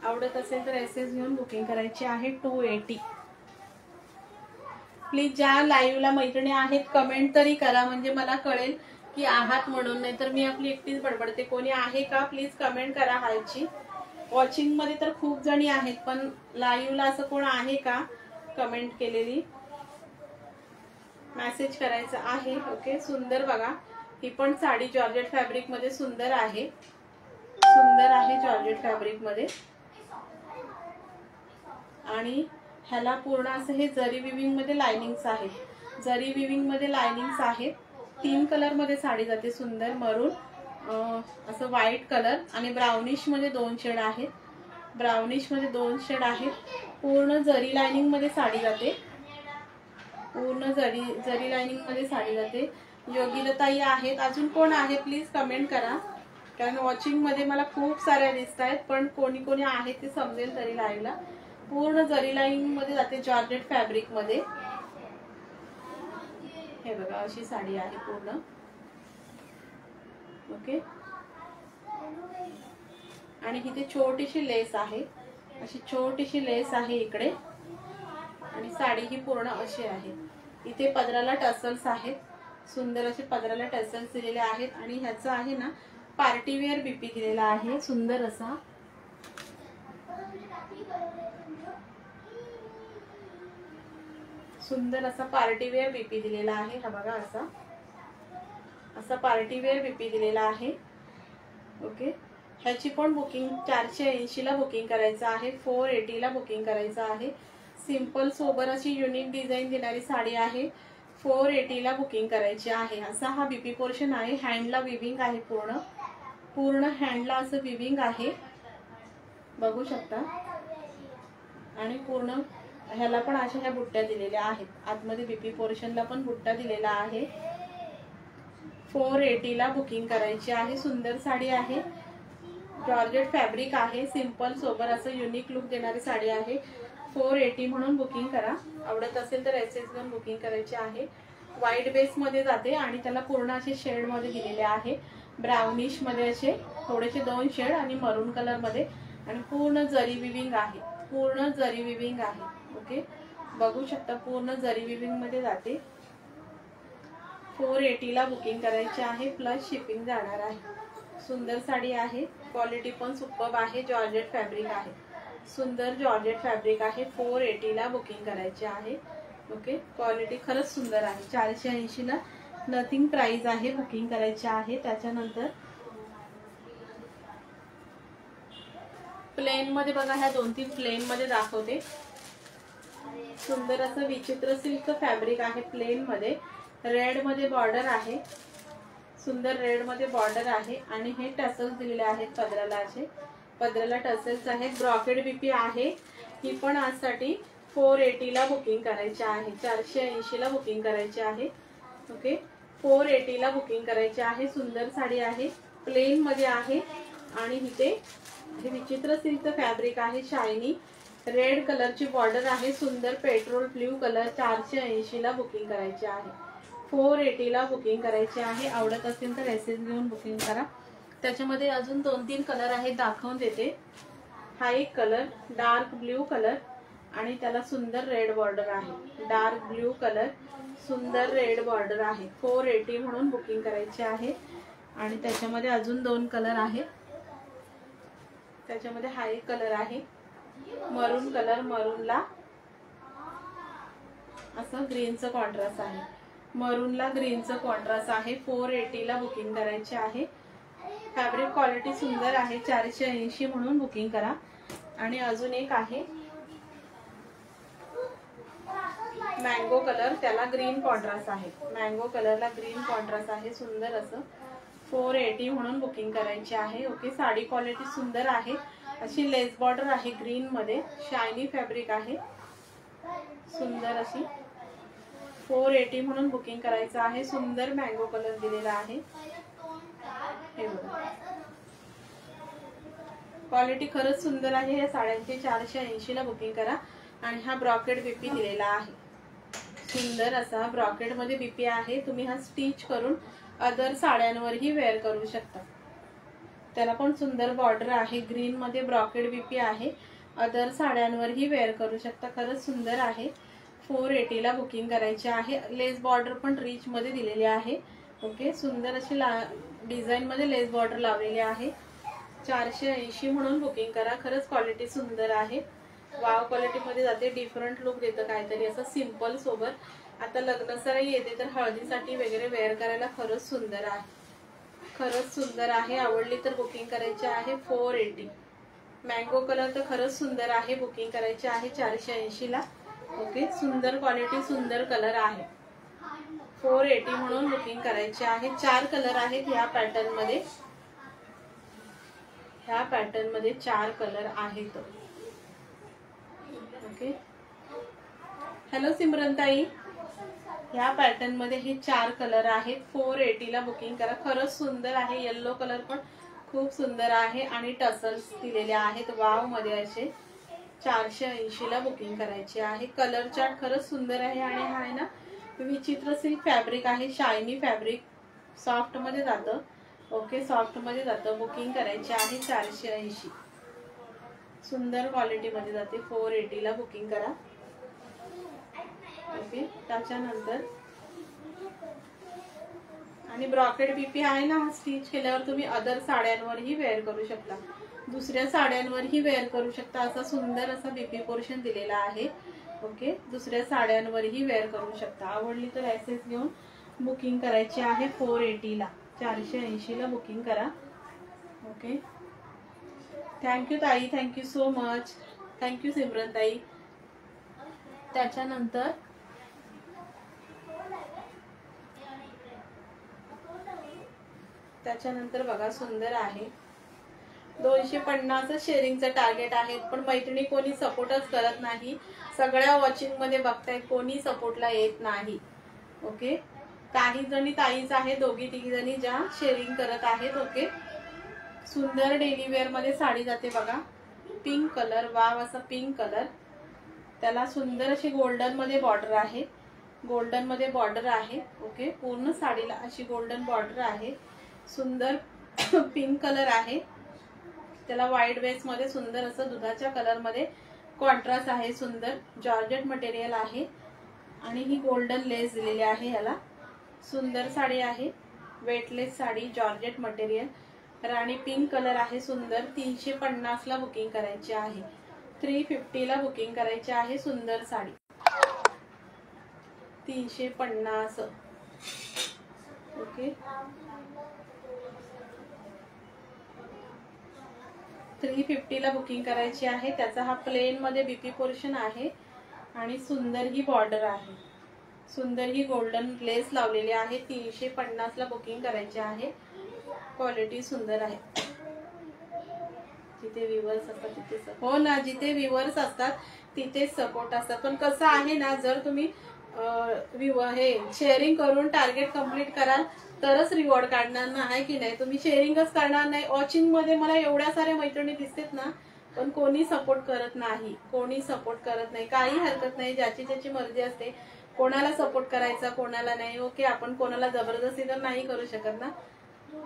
आवडत असेल तर एसएस घेऊन बुकिंग करायची आहे. 280. प्लीज ज्या लाईव्हला मैत्रिणी आहेत कमेंट तरी करा, म्हणजे मला कळेल की आहात म्हणून, नाहीतर मी आपली एकटीच बडबडते. कोणी आहे का प्लीज कमेंट करा हायची. वॉचिंग मध्ये तर खूप जणी आहेत, पण लाईव्हला असं कोण आहे का कमेंट केलेली, मेसेज करायचं आहे. ओके सुंदर बघा, ही पण साडी जॉर्जेट फॅब्रिक मध्ये सुंदर आहे. सुंदर आहे जॉर्जेट फॅब्रिक मध्ये आणि ह्याला पूर्ण असं हे जरी विविंग मध्ये लाइनिंग्स आहेत. जरी विविंग मध्ये लाइनिंग्स आहेत. 3 कलर मध्ये साडी जाते. सुंदर मरून, असं व्हाईट कलर आणि ब्राउनिश मध्ये 2 शेड आहेत. ब्राउनिश मध्ये 2 शेड आहेत. पूर्ण जरी लाइनिंग मध्ये साडी जाते. पूर्ण जरी लाइनिंग मध्ये साडी जाते. योगिताई आहेत. अजून कोण आहे प्लीज कमेंट करा, कारण वॉचिंग मध्ये मला खूप साऱ्या दिसत आहेत, पण कोणी कोणी आहे ते समजेल तरी लाईव्हला. पूर्ण जरी लाइनिंग मध्ये जाते जॉर्जेट फॅब्रिक मध्ये. हे बघा अशी साडी आहे पूर्ण. ओके आणि इथे छोटीशी लेस आहे. अशी छोटीशी लेस आहे इकडे आणि साडी ही पूर्ण अशी आहे. इथे पदराला टसल्स आहेत. सुंदर असे पदराला टसल्स दिलेले आहेत आणि ह्याचं आहे ना पार्टीवेअर बीपी दिलेला आहे. सुंदर असा सुंदर असा पार्टीवेअर बीपी दिलेला आहे. हा बघा असा पार्टीवेअर बीपी दिलेला आहे. ओके ह्याची पण बुकिंग 480 ला बुकिंग करायचं आहे. 480 ला बुकिंग करायचं आहे. सिंपल सोबर अशी युनिक डिझाईन देणारी साडी आहे. 480 ला बुकिंग करायची आहे. असा हा बीपी पोर्शन आहे. हँडला विविंग आहे. पूर्ण हँडला असं विविंग आहे, बघू शकता. आणि पूर्ण ह्याला पण अशा ह्या बुट्ट्या दिलेल्या आहेत. आतमध्ये बीपी पोर्शनला पण बुट्टा दिलेला आहे. 480 ला बुकिंग करायची आहे. सुंदर साडी आहे. जॉर्जेट फॅब्रिक आहे. सिंपल सोबर असं युनिक लुक देणारी साडी आहे. 480 म्हणून बुकिंग करा. आवडत असेल तर एसएस घेऊन बुकिंग करायची आहे. व्हाईट बेस मध्ये जाते आणि त्याला पूर्ण असे शेड मध्ये दिलेले आहे. ब्राउनिश मध्ये असे थोडेसे 2 शेड आणि मरून कलर मध्ये आणि पूर्ण जरी विविंग आहे. पूर्ण जरी विविंग आहे. ओके बघू शकता पूर्ण जरी विविंग मध्ये जाते. 480 ला बुकिंग करायची आहे. प्लस शिपिंग जाणार आहे. सुंदर साडी आहे. क्वालिटी पण सुपर्ब आहे. जॉर्जेट फॅब्रिक आहे. सुंदर जॉर्जेट फॅब्रिक आहे. 480 ला बुकिंग करायची आहे. ओके क्वालिटी खरंच सुंदर आहे. 480 ला नथिंग प्राइस आहे. बुकिंग करायची आहे. त्याच्यानंतर प्लेन मध्ये बघा, ह्या 2-3 प्लेन मध्ये दाखवते. सुंदर असं विचित्र सिल्क फॅब्रिक आहे. प्लेन मध्ये रेड मध्ये बॉर्डर आहे. सुंदर रेड मध्ये बॉर्डर आहे आणि हे टसल्स दिलेले आहेत पदराला. असे पदराला टसल्स आहेत. ब्रॉकेड बीपी आहे. ही पण आजसाठी 480 ला बुकिंग करायची आहे. 480 ला बुकिंग करायची आहे. ओके 480 ला बुकिंग करायची आहे. सुंदर साडी आहे. प्लेन मध्ये आहे आणि इथे हे विचित्र सिल्क फॅब्रिक आहे. शायनी रेड कलरची बॉर्डर आहे. सुंदर पेट्रोल ब्ल्यू कलर. 480 ला बुकिंग करायची आहे. 480 ला बुकिंग करायची आहे. आवडत असेल तर एसएस घेऊन बुकिंग करा. त्याच्यामध्ये अजून 2-3 कलर आहेत, दाखवून देते. हा एक कलर डार्क ब्ल्यू कलर आणि त्याला सुंदर रेड बॉर्डर आहे. डार्क ब्ल्यू कलर सुंदर रेड बॉर्डर आहे. 480 म्हणून बुकिंग करायची आहे. आणि त्याच्यामध्ये अजून 2 कलर आहेत. त्याच्यामध्ये हा एक कलर आहे मरून कलर. मरूनला असं ग्रीनचं कॉन्ट्रास्ट आहे, मरूनला ग्रीनचं कॉन्ट्रास्ट आहे. 480 ला बुकिंग करायचे आहे. फॅब्रिक क्वालिटी सुंदर आहे. 480 म्हणून बुकिंग करा. आणि अजून एक आहे मँगो कलर, त्याला ग्रीन कॉन्ट्रास्ट आहे. मँगो कलरला ग्रीन कॉन्ट्रास्ट आहे, सुंदर असं. 480 म्हणून बुकिंग करायची आहे. ओके, साडी क्वालिटी सुंदर आहे. अशी लेस बॉर्डर आहे ग्रीन मध्ये, शायनी फॅब्रिक आहे, सुंदर अशी. 480 म्हणून बुकिंग करायचं आहे. सुंदर मँगो कलर दिलेला आहे. हे बघा, क्वालिटी खरंच सुंदर आहे. या साड्यांची 480 ला बुकिंग करा. आणि हा ब्रॉकेड बीपी दिलेला आहे, सुंदर असा ब्रॉकेड मध्ये बीपी आहे. तुम्ही हा स्टिच करून अदर साड्यांवरही वेअर करू शकता. त्याला पण सुंदर बॉर्डर आहे, ग्रीन मध्ये ब्रॉकेड बीपी आहे. अदर साड्यांवरही वेअर करू शकता. खरंच सुंदर आहे. 480 ला बुकिंग करायचे आहे. लेस बॉर्डर पण रिच मध्ये दिलेली आहे. ओके, सुंदर अशी डिझाईन मध्ये लेस बॉर्डर लावलेली आहे. 480 म्हणून बुकिंग करा. खरंच क्वालिटी सुंदर आहे. वाव क्वालिटी मध्ये जाते, डिफरंट लुक देतं काहीतरी असं सिंपल सोबत. आता लग्न सराई येते तर हळदीसाठी वगैरे वेअर करायला खरंच सुंदर आहे. खरंच सुंदर आहे. आवडली तर बुकिंग करायची आहे. 480 मँगो कलर तर खरंच सुंदर आहे, बुकिंग करायची आहे 480 ला. ओके, सुंदर क्वालिटी, सुंदर कलर आहे. 480 म्हणून बुकिंग करायची आहे. 4 कलर आहेत ह्या पॅटर्न मध्ये. ह्या पॅटर्न मध्ये 4 कलर आहेत. ओके, हॅलो सिमरन ताई, ह्या पॅटर्न मध्ये हे 4 कलर आहेत. 480 ला बुकिंग करा. खरंच सुंदर आहे. येल्लो कलर पण खूप सुंदर आहे आणि टसल्स दिलेले आहेत वाव मध्ये असे. 480 ला बुकिंग करायची आहे. कलर चार्ट खरंच सुंदर आहे. आणि हा आहे ना विचित्र सिल्क फॅब्रिक आहे, शायनी फॅब्रिक, सॉफ्ट मध्ये जातं. ओके, सॉफ्ट मध्ये जातं. बुकिंग करायची आहे 480. सुंदर क्वालिटी मध्ये जाते. 480 ला बुकिंग करा. ओके, त्याच्यानंतर आणि ब्रॉकेड बीपी आहे ना, स्टिच केल्यावर तुम्ही अदर साड्यांवरही वेअर करू शकता, दुसऱ्या साड्यांवरही वेअर करू शकता. असा सुंदर असा बीपी पोर्शन दिलेला आहे. ओके, दुसऱ्या साड्यांवरही वेअर करू शकता. आवडली तर ऍसेस घेऊन बुकिंग करायची आहे. 480 ला, 480 ला बुकिंग करा. ओके, थँक्यू ताई, thank you so much, thank you Simran ताई. त्याच्यानंतर बघा, सुंदर आहे. 250 शेअरिंगचं टार्गेट आहे, पण मैत्रिणी कोणी सपोर्टच करत नाही. सगळ्या वॉचिंग मध्ये बघतायत, कोणी सपोर्टला येत नाही. ओके, काही जणी ताईच आहे, 2-3 जणी ज्या शेअरिंग करत आहेत. ओके, सुंदर डेली वेअर मध्ये साडी जाते बघा. पिंक कलर, वाव असा पिंक कलर. त्याला सुंदर अशी गोल्डन मध्ये बॉर्डर आहे, गोल्डन मध्ये बॉर्डर आहे. ओके, पूर्ण साडीला अशी गोल्डन बॉर्डर आहे. सुंदर पिंक कलर आहे. त्याला व्हाईट बेस मध्ये सुंदर असं दुधाच्या कलर मध्ये कॉन्ट्रास्ट आहे. सुंदर जॉर्जेट मटेरियल आहे आणि ही गोल्डन लेस दिलेली आहे. याला सुंदर साडी आहे, वेटलेस साडी, जॉर्जेट मटेरियल, राणी पिंक कलर आहे. सुंदर 350 ला बुकिंग करायची आहे. 350 ला बुकिंग करायची आहे. सुंदर साडी 350. ओके, 350 ला बुकिंग करायची आहे. त्याचा हा प्लेन मध्ये बीपी पोर्शन आहे आणि सुंदर ही बॉर्डर आहे. सुंदर ही गोल्डन लेस लावलेली आहे. 350 ला बुकिंग करायची आहे. क्वालिटी सुंदर आहे. जिथे व्ह्यूअर्स असतात तिथे हो ना, जिथे व्ह्यूअर्स असतात तिथे सपोर्ट असतात. पण कसं आहे ना, जर तुम्ही हे शेअरिंग करून टार्गेट कंप्लीट कराल तरच रिवॉर्ड काढणार ना, आहे की नाही. तुम्ही शेअरिंगच करणार नाही. वॉचिंग मध्ये मला एवढ्या साऱ्या मैत्रिणी दिसतात ना, पण कोणी सपोर्ट करत नाही, कोणी सपोर्ट करत नाही. काही हरकत नाही, ज्याची त्याची मर्जी असते, कोणाला सपोर्ट करायचा कोणाला नाही. ओके, आपण कोणाला जबरदस्ती तर नाही करू शकत ना,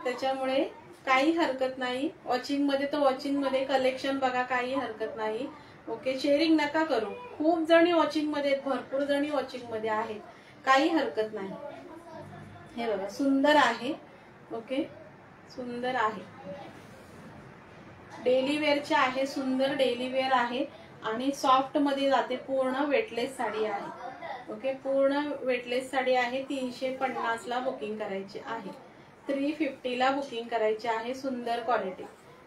त्याच्यामुळे काही हरकत नाही. वॉचिंग मध्ये तर वॉचिंग मध्ये कलेक्शन बघा, काही हरकत नाही. ओके, शेअरिंग नका करू. खूप जणी वॉचिंग मध्ये आहेत, भरपूर जणी वॉचिंग मध्ये आहेत, काही हरकत नाही. हे बघा, सुंदर आहे. ओके, सुंदर आहे. डेली वेअरचे आहे, सुंदर डेली वेअर आहे आणि सॉफ्ट मध्ये जाते. पूर्ण वेटलेस साडी आहे. ओके, पूर्ण वेटलेस साडी आहे. 350 ला बुकिंग करायची आहे. 350 ला बुकिंग करायची आहे. सुंदर क्वालिटी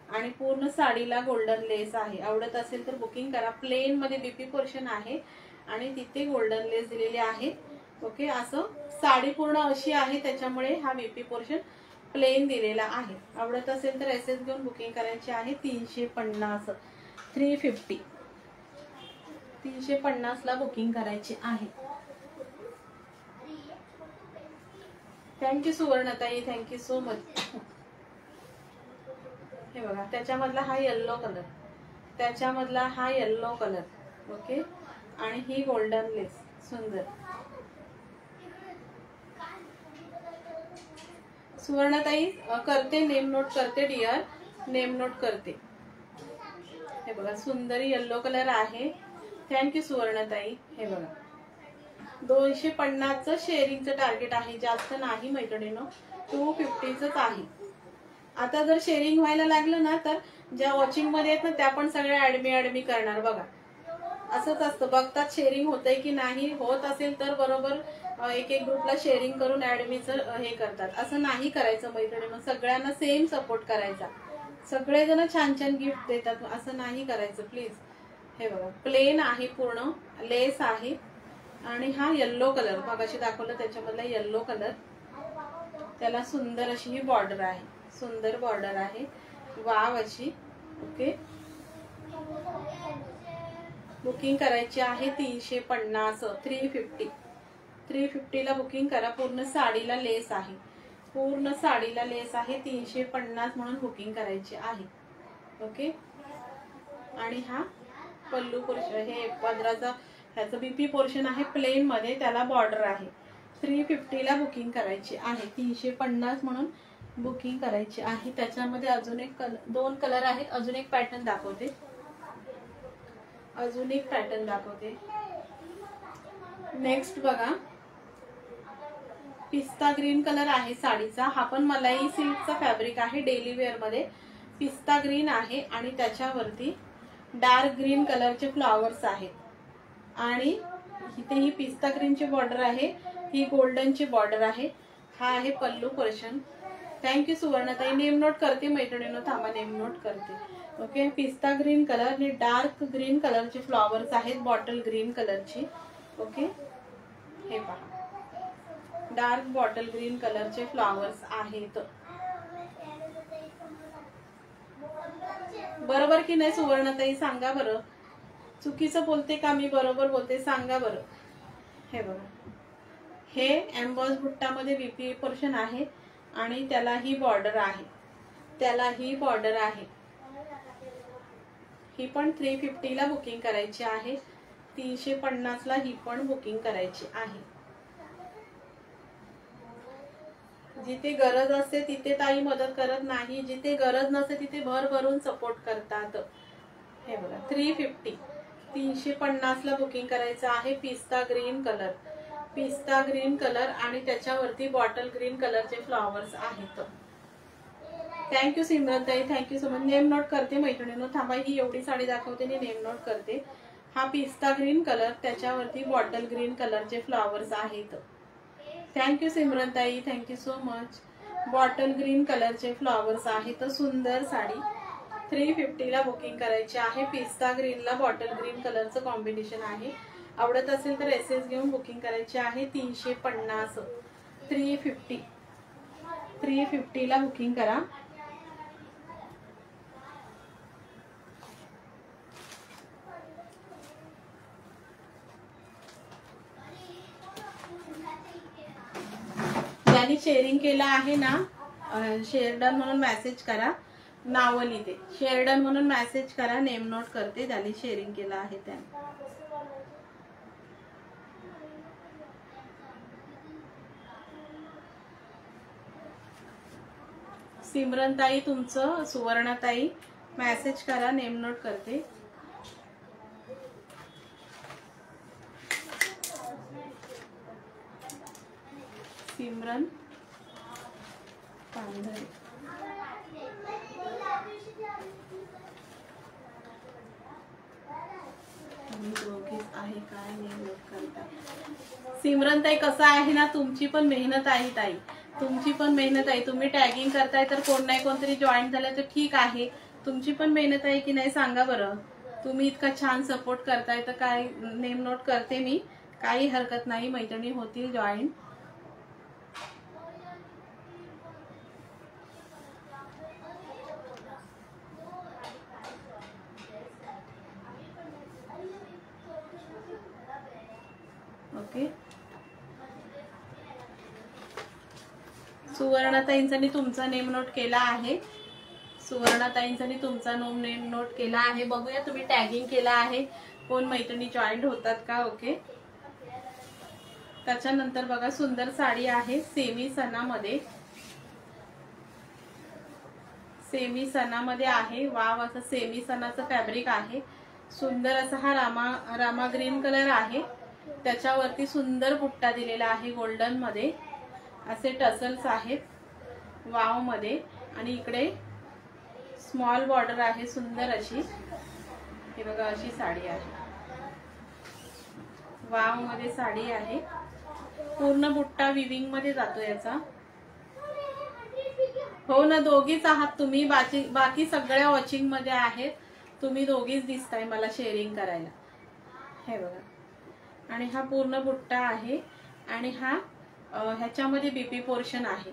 आणि पूर्ण साडीला गोल्डन लेस आहे. आवडत असेल तर बुकिंग करा. प्लेन मध्ये बीपी पोर्शन आहे आणि तिथे गोल्डन लेस दिलेले आहे. ओके, असं साडी पूर्ण अशी आहे, त्याच्यामुळे हा बीपी पोर्शन प्लेन दिलेला आहे. आवडत असेल तर एसएस घेऊन बुकिंग करायची आहे. 350 350 350 ला बुकिंग करायची आहे. थँक्यू सुवर्णताई, थँक्यू सो मच. हे बघा, त्याच्यामधला हा येल्लो कलर, त्याच्यामधला हा येल्लो कलर. ओके, आणि ही गोल्डन लेस सुंदर. सुवर्णताई करते, नेम नोट करते डिअर, नेम नोट करते. हे बघा, सुंदर येल्लो कलर आहे. थँक्यू सुवर्णताई. हे बघा, 250चं शेअरिंगचं टार्गेट आहे, जास्त नाही मैत्रिणींनो, 250च आहे. आता जर शेअरिंग व्हायला लागलं ना, तर ज्या वॉचिंग मध्ये आहेत ना, त्या पण सगळ्या ऍडमी करणार. बघा, असंच असतं, बघतात शेअरिंग होतंय की नाही. होत असेल तर बरोबर एक एक ग्रुपला शेअरिंग करून ऍडमीचं हे करतात. असं नाही करायचं मैत्रिणींनो, सगळ्यांना सेम सपोर्ट करायचा. सगळेजण छान छान गिफ्ट देतात, असं नाही करायचं प्लीज. हे बघा, प्लेन आहे, पूर्ण लेस आहे आणि हा येल्लो कलर मगाशी दाखवलं त्याच्यामधला येल्लो कलर. त्याला सुंदर अशी ही बॉर्डर आहे, सुंदर बॉर्डर आहे, वाव अशी. ओके, बुकिंग करायची आहे 350 350 ला बुकिंग करा. पूर्ण साडीला लेस आहे, पूर्ण साडीला लेस आहे. 350 म्हणून बुकिंग करायची आहे. ओके, आणि हा पल्लू पोर्शन, हे पदराचा ह्याचं बीपी पोर्शन आहे प्लेन मध्ये, त्याला बॉर्डर आहे. 350 ला बुकिंग करायची आहे. 350 म्हणून बुकिंग करायची आहे. त्याच्यामध्ये अजून एक दोन कलर आहेत. अजून एक पॅटर्न दाखवते, अजून एक पॅटर्न दाखवते. नेक्स्ट बघा, पिस्ता ग्रीन कलर आहे साडीचा. हा पण मलाई सिल्कचा फॅब्रिक आहे, डेली वेअर मध्ये. पिस्ता ग्रीन आहे आणि त्याच्यावरती डार्क ग्रीन कलरचे फ्लॉवर्स आहेत आणि इथे ही पिस्ता ग्रीनची बॉर्डर आहे, ही गोल्डनची बॉर्डर आहे. हा आहे पल्लू पोर्शन. थँक्यू सुवर्णताई. नेम नोट करते मैत्रिणींनो, थांबा, नेम नोट करते. ओके, पिस्ता ग्रीन कलर आणि डार्क ग्रीन कलरचे फ्लॉवर्स आहेत, बॉटल ग्रीन कलरची. ओके, हे पहा, डार्क बॉटल ग्रीन कलरचे फ्लॉवर्स आहेत. बरोबर की नाही सुवर्णताई, सांगा बरं. चुकीचं बोलते का मी बरोबर बोलते, सांगा बरं. हे बघा, हे एम्बॉस बुट्टामध्ये बीपी पोर्शन आहे आणि त्याला ही बॉर्डर आहे, त्याला ही बॉर्डर आहे. ही पण 350 ला बुकिंग करायची आहे. 350 ला ही पण बुकिंग करायची आहे. जिथे गरज असते तिथे ताई मदत करत नाही, जिथे गरज नसते तिथे भर भरून सपोर्ट करतात. हे बघा, 350 350 ला बुकिंग करायचं आहे. पिस्ता ग्रीन कलर, पिस्ता ग्रीन कलर आणि त्याच्यावरती बॉटल ग्रीन कलरचे फ्लॉवर्स आहेत. थँक्यू सिमरनताई, thank you so much. Name note करते मैत्रिणींनो, थांबा, ही एवढी साडी दाखवते आणि नेम नोट करते. हा पिस्ता ग्रीन कलर, त्याच्यावरती बॉटल ग्रीन कलरचे फ्लॉवर्स आहेत. थँक्यू सिमरनताई, thank you so much. Bottle green कलरचे फ्लॉवर्स आहेत. सुंदर साडी 350 ला बुकिंग करायची आहे. पिस्ता ग्रीनला बॉटल ग्रीन कलरचं कॉम्बिनेशन आहे. आवडत असेल तर एसएस घेऊन बुकिंग करायची आहे. 350 350 ला बुकिंग करा. ज्यांनी शेअरिंग केलं आहे ना, शेअर डन म्हणून मेसेज करा. नाव लिहिते, शेअर डन म्हणून मेसेज करा. नेम नोट करते, ज्यांनी शेअरिंग केलं आहे त्यांनी. सिमरनताई तुमचं, सुवर्णाताई मेसेज करा, नेम नोट करते. सिमरन पांढरे, दोघेच आहेत. आहे काय नेम नोट करता. सिमरन ताई कसं आहे ना, तुमची पण मेहनत आहे ताई, तुमची पण मेहनत आहे. तुम्ही टॅगिंग करताय तर कोण नाही कोणतरी जॉईन झालं तर ठीक आहे. तुमची पण मेहनत आहे की नाही सांगा बरं. तुम्ही इतका छान सपोर्ट करताय तर काय नेम नोट करते मी, काही हरकत नाही. मैत्रिणी होतील जॉईन. ओके. सुवर्णाताईंनी तुमचा नेम नोट केला आहे. सुवर्णाताईंनी तुमचा नेम नोट केला आहे. बघूया तुम्ही टॅगिंग केला आहे, कोण मैत्रिणी जॉईंट होतात का. ओके. त्याच्यानंतर बघा सुंदर साडी आहे सेमी सणामध्ये. सेमी सणामध्ये आहे. वाव असं सेमी सणाचं फॅब्रिक आहे. सुंदर असा हा रामा ग्रीन कलर आहे. त्याच्यावरती सुंदर बुट्टा दिलेला आहे गोल्डन मध्ये. असे टसल्स आहेत वाव मध्ये. आणि इकडे स्मॉल बॉर्डर आहे सुंदर अशी. हे बघा अशी साडी आहे. वाव मध्ये साडी आहे. पूर्ण बुट्टा विविंग मध्ये जातो याचा. हो ना, दोघीच आहात तुम्ही. बाकी सगळ्या वॉचिंग मध्ये आहेत. तुम्ही दोघीच दिसताय मला शेअरिंग करायला. हे बघा. आणि हा पूर्ण बुट्टा आहे. आणि हा ह्याच्यामध्ये बीपी पोर्शन आहे.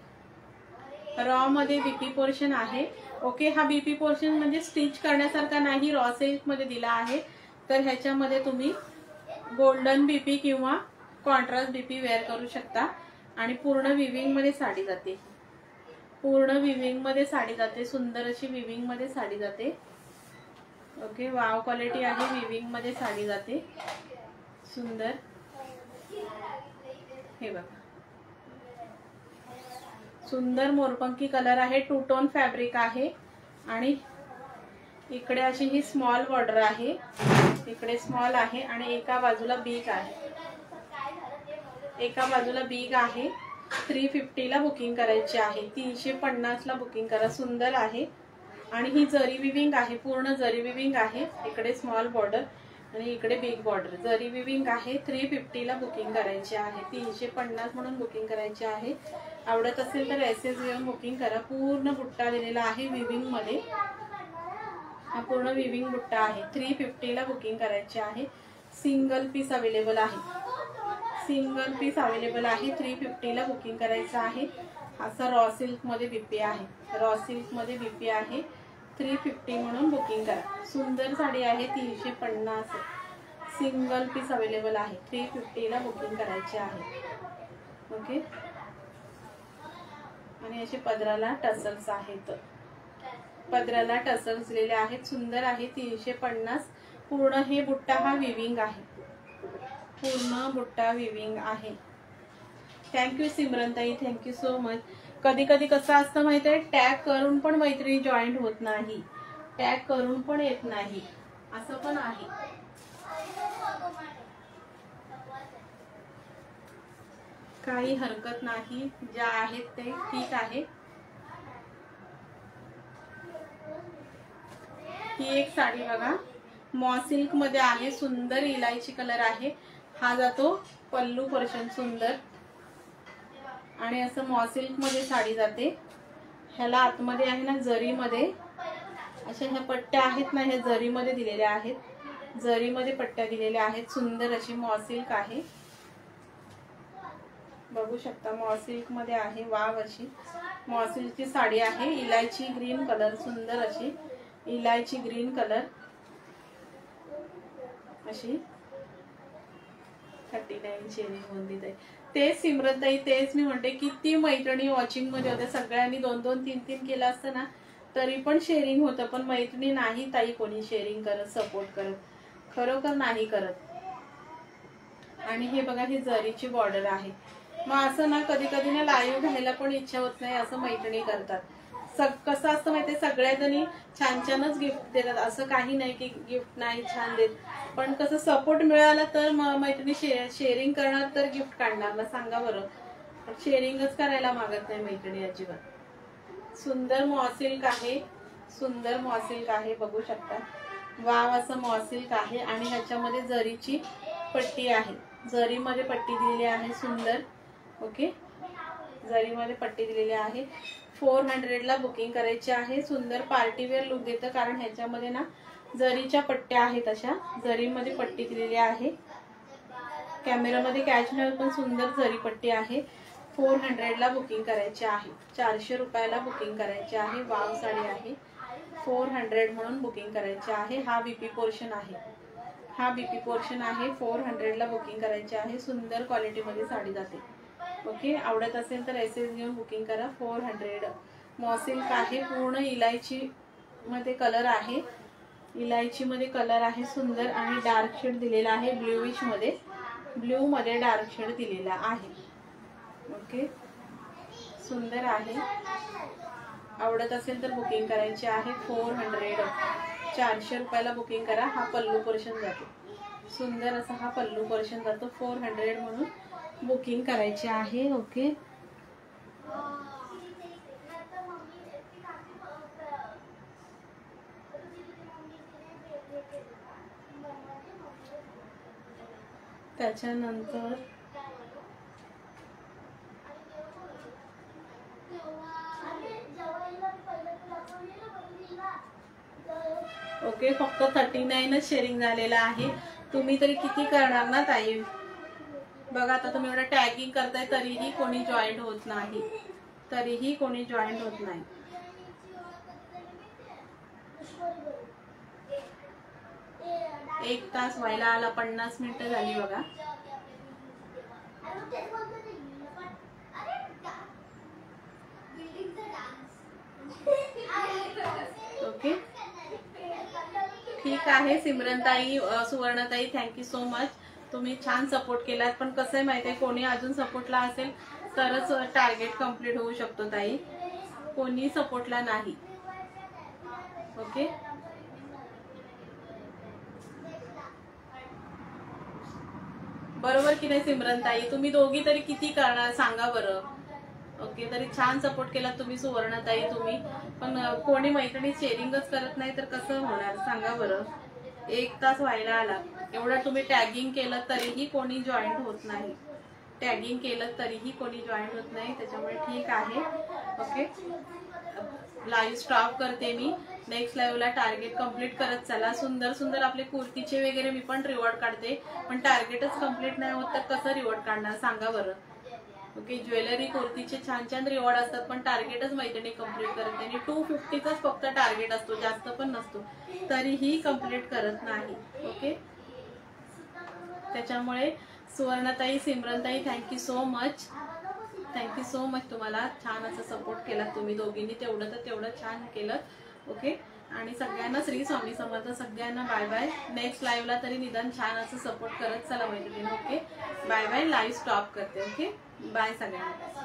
रॉ मध्ये बीपी पोर्शन आहे. ओके. हा बीपी पोर्शन म्हणजे स्टिच करण्यासारखा नाही, रॉ सिल्क मध्ये दिला आहे. तर ह्याच्यामध्ये तुम्ही गोल्डन बीपी किंवा कॉन्ट्रास्ट बीपी वेअर करू शकता. आणि पूर्ण विविंग मध्ये साडी जाते. पूर्ण विविंग मध्ये साडी जाते. सुंदर अशी विविंग मध्ये साडी जाते. ओके. वाव क्वालिटी आहे. विविंग मध्ये साडी जाते सुंदर. हे बघा सुंदर मोरपंखी कलर आहे. टू टोन फॅब्रिक आहे. आणि इकडे अशी ही स्मॉल बॉर्डर आहे. इकडे स्मॉल आहे आणि एका बाजूला बिग आहे. एका बाजूला बिग आहे. 350 ला बुकिंग करायची आहे. 350 ला बुकिंग करा. सुंदर आहे. आणि ही जरी विविंग आहे. पूर्ण जरी विविंग आहे. इकडे स्मॉल बॉर्डर आणि इकडे बिग बॉर्डर. जरी विविंग आहे. 350 ला बुकिंग करायची आहे. 350 म्हणून बुकिंग करायची आहे. आवडत असेल तर एसएस घेऊन बुकिंग करा. पूर्ण बुट्टा दिलेला आहे विविंग मध्ये. हा पूर्ण विविंग बुट्टा आहे. 350 ला बुकिंग करायची आहे. सिंगल पीस अवेलेबल आहे. सिंगल पीस अवेलेबल आहे. 350 ला बुकिंग करायचं आहे. असा रॉ सिल्क मध्ये बीपी आहे. रॉ सिल्क मध्ये बीपी आहे. 350 म्हणून बुकिंग करा. सुंदर साडी आहे. 350 सिंगल पीस अवेलेबल आहे. 350 ला बुकिंग करायची आहे. ओके. आणि असे पदराला टसल्स आहेत. पदराला टसल्स दिलेले आहेत. सुंदर आहे. 350. पूर्ण हे बुट्टा हा विविंग आहे. पूर्ण बुट्टा विविंग आहे. थँक्यू सिमरनताई. Thank you so much. कधी कधी कसं असतं माहितीये, टॅग करून पण मैत्रिणी जॉईंट होत नाही. टॅग करून पण येत नाही. असं पण आहे. काही हरकत नाही. ज्या आहेत ते ठीक आहे. ही एक साडी बघा मॉ सिल्क मध्ये आहे. सुंदर इलायची कलर आहे. हा जातो पल्लू पोर्शन सुंदर. आणि असं मॉ सिल्क मध्ये साडी जाते. ह्याला आतमध्ये आहे ना जरी मध्ये अशा ह्या पट्ट्या आहेत ना, ह्या जरी मध्ये दिलेल्या आहेत. जरी मध्ये पट्ट्या दिलेल्या आहेत. सुंदर अशी मॉ सिल्क आहे. बघू शकता मॉ सिल्क मध्ये आहे. वाव अशी मॉ सिल्कची साडी आहे. इलायची ग्रीन कलर. सुंदर अशी इलायची ग्रीन कलर अशी 39 शेअरिंग होऊन आहे. तेच सिमरनताई, तेच मी म्हणते किती मैत्रिणी वॉचिंग मध्ये होत्या. सगळ्यांनी 2-2, 3-3 केलं असतं ना तरी पण शेअरिंग होतं. पण मैत्रिणी नाही ताई कोणी शेअरिंग करत, सपोर्ट करत. खरोखर नाही करत. आणि हे बघा ही जरीची बॉर्डर आहे. मग असं ना कधी कधी ना लाईव्ह घ्यायला पण इच्छा होत नाही. असं मैत्रिणी करतात. कसं असतं माहितीये, सगळ्या जणी छान छानच गिफ्ट देतात. असं काही नाही की गिफ्ट नाही छान देत. पण कसं सपोर्ट मिळाला तर मैत्रिणी शेअरिंग करणार तर गिफ्ट काढणार ना, सांगा बरं. शेअरिंगच करायला मागत नाही मैत्रिणी अजिबात. सुंदर मॉ सिल्क आहे. सुंदर मॉ सिल्क आहे. बघू शकता. वाव असं मॉ सिल्क आहे. आणि ह्याच्यामध्ये जरीची पट्टी आहे, जरीमध्ये पट्टी दिलेली आहे सुंदर. ओके, जरीमध्ये पट्टी दिलेली आहे. 400 ला बुकिंग करायची आहे. सुंदर पार्टीवेअर लुक देतं, कारण ह्याच्यामध्ये ना जरीच्या पट्ट्या आहेत, अशा जरीमध्ये पट्टी दिलेली आहे. कॅमेरामध्ये कॅच नाही पण सुंदर जरी पट्टी आहे. 400 ला बुकिंग करायची आहे. 400 रुपयाला बुकिंग करायची आहे. वाव साडी आहे. 400 म्हणून बुकिंग करायची आहे. हा बीपी पोर्शन आहे, हा बीपी पोर्शन आहे. 400 ला बुकिंग करायची आहे. सुंदर क्वालिटीमध्ये साडी जाते. ओके, आवडत असेल तर एसएस घेऊन बुकिंग करा. 400 मॉसिल्क आहे. पूर्ण इलायची मध्ये कलर आहे, इलायची मध्ये कलर आहे सुंदर, आणि डार्क शेड दिलेला आहे. ब्ल्यूइश मध्ये, ब्ल्यू मध्ये डार्क शेड दिलेला आहे. ओके, सुंदर आहे. आवडत असेल तर बुकिंग करायची आहे. 400 400 रुपयाला बुकिंग करा. हा पल्लू पोर्शन जातो, सुंदर असा हा पल्लू पोर्शन जातो. 400 म्हणून बुकिंग करायची आहे. ओके, त्याच्यानंतर ओके, फक्त 39च शेअरिंग झालेलं आहे. तुम्ही तरी किती करणार ना ताई. बघा आता तुम्ही एवढं टॅगिंग करताय तरीही कोणी जॉईंट होत नाही, तरीही कोणी जॉईंट होत नाही. एक तास व्हायला आला, 50 मिनिटं झाली बघा. ओके, ठीक आहे. सिमरनताई, सुवर्णताई, थँक्यू सो मच. तुम्ही छान सपोर्ट केलात. पण कसं आहे माहिती आहे, कोणी अजून सपोर्टला असेल तरच टार्गेट कम्प्लीट होऊ शकतो ताई, कोणी सपोर्टला नाही. ओके, बरोबर की नाही सिमरनताई. तुम्ही दोघी तरी किती करणार सांगा बरं. ओके, तरी छान सपोर्ट केला तुम्ही सुवर्णताई तुम्ही. पण कोणी मैत्रिणी शेअरिंगच करत नाही तर कसं होणार सांगा बरं. 1 तास व्हायला आला, एवढं तुम्ही टॅगिंग केलं तरीही कोणी जॉईंट होत नाही, टॅगिंग केलं तरीही कोणी जॉईंट होत नाही. त्याच्यामुळे ठीक आहे. ओके, लाईव्ह स्टॉप करते मी. नेक्स्ट लाईव्हला टार्गेट कम्प्लीट करत चला. सुंदर सुंदर आपले कुर्तीचे वगैरे मी पण रिवॉर्ड काढते, पण टार्गेटच कम्प्लीट नाही होत तर कसं रिवॉर्ड काढणार सांगा बरं. ओके, ज्वेलरी कुर्तीचे छान छान रिवॉर्ड असतात, पण टार्गेटच मैत्रिणी कम्प्लीट करत नाही. 250चाच फक्त टार्गेट असतो, जास्त पण नसतो, तरीही कम्प्लीट करत नाही. ओके, त्याच्यामुळे सुवर्णताई, सिमरनताई, thank you so much, thank you so much. तुम्हाला छान असं सपोर्ट केला तुम्ही दोघींनी, तेवढं तर तेवढं छान केलं. ओके, आणि सगळ्यांना श्री स्वामी समर्थ. सगळ्यांना बाय बाय. नेक्स्ट लाईव्हला तरी निदान छान असं सपोर्ट करत चला मैत्रिणी. Okay, bye bye. Live stop करते. ओके, बाय सगळ्यांना.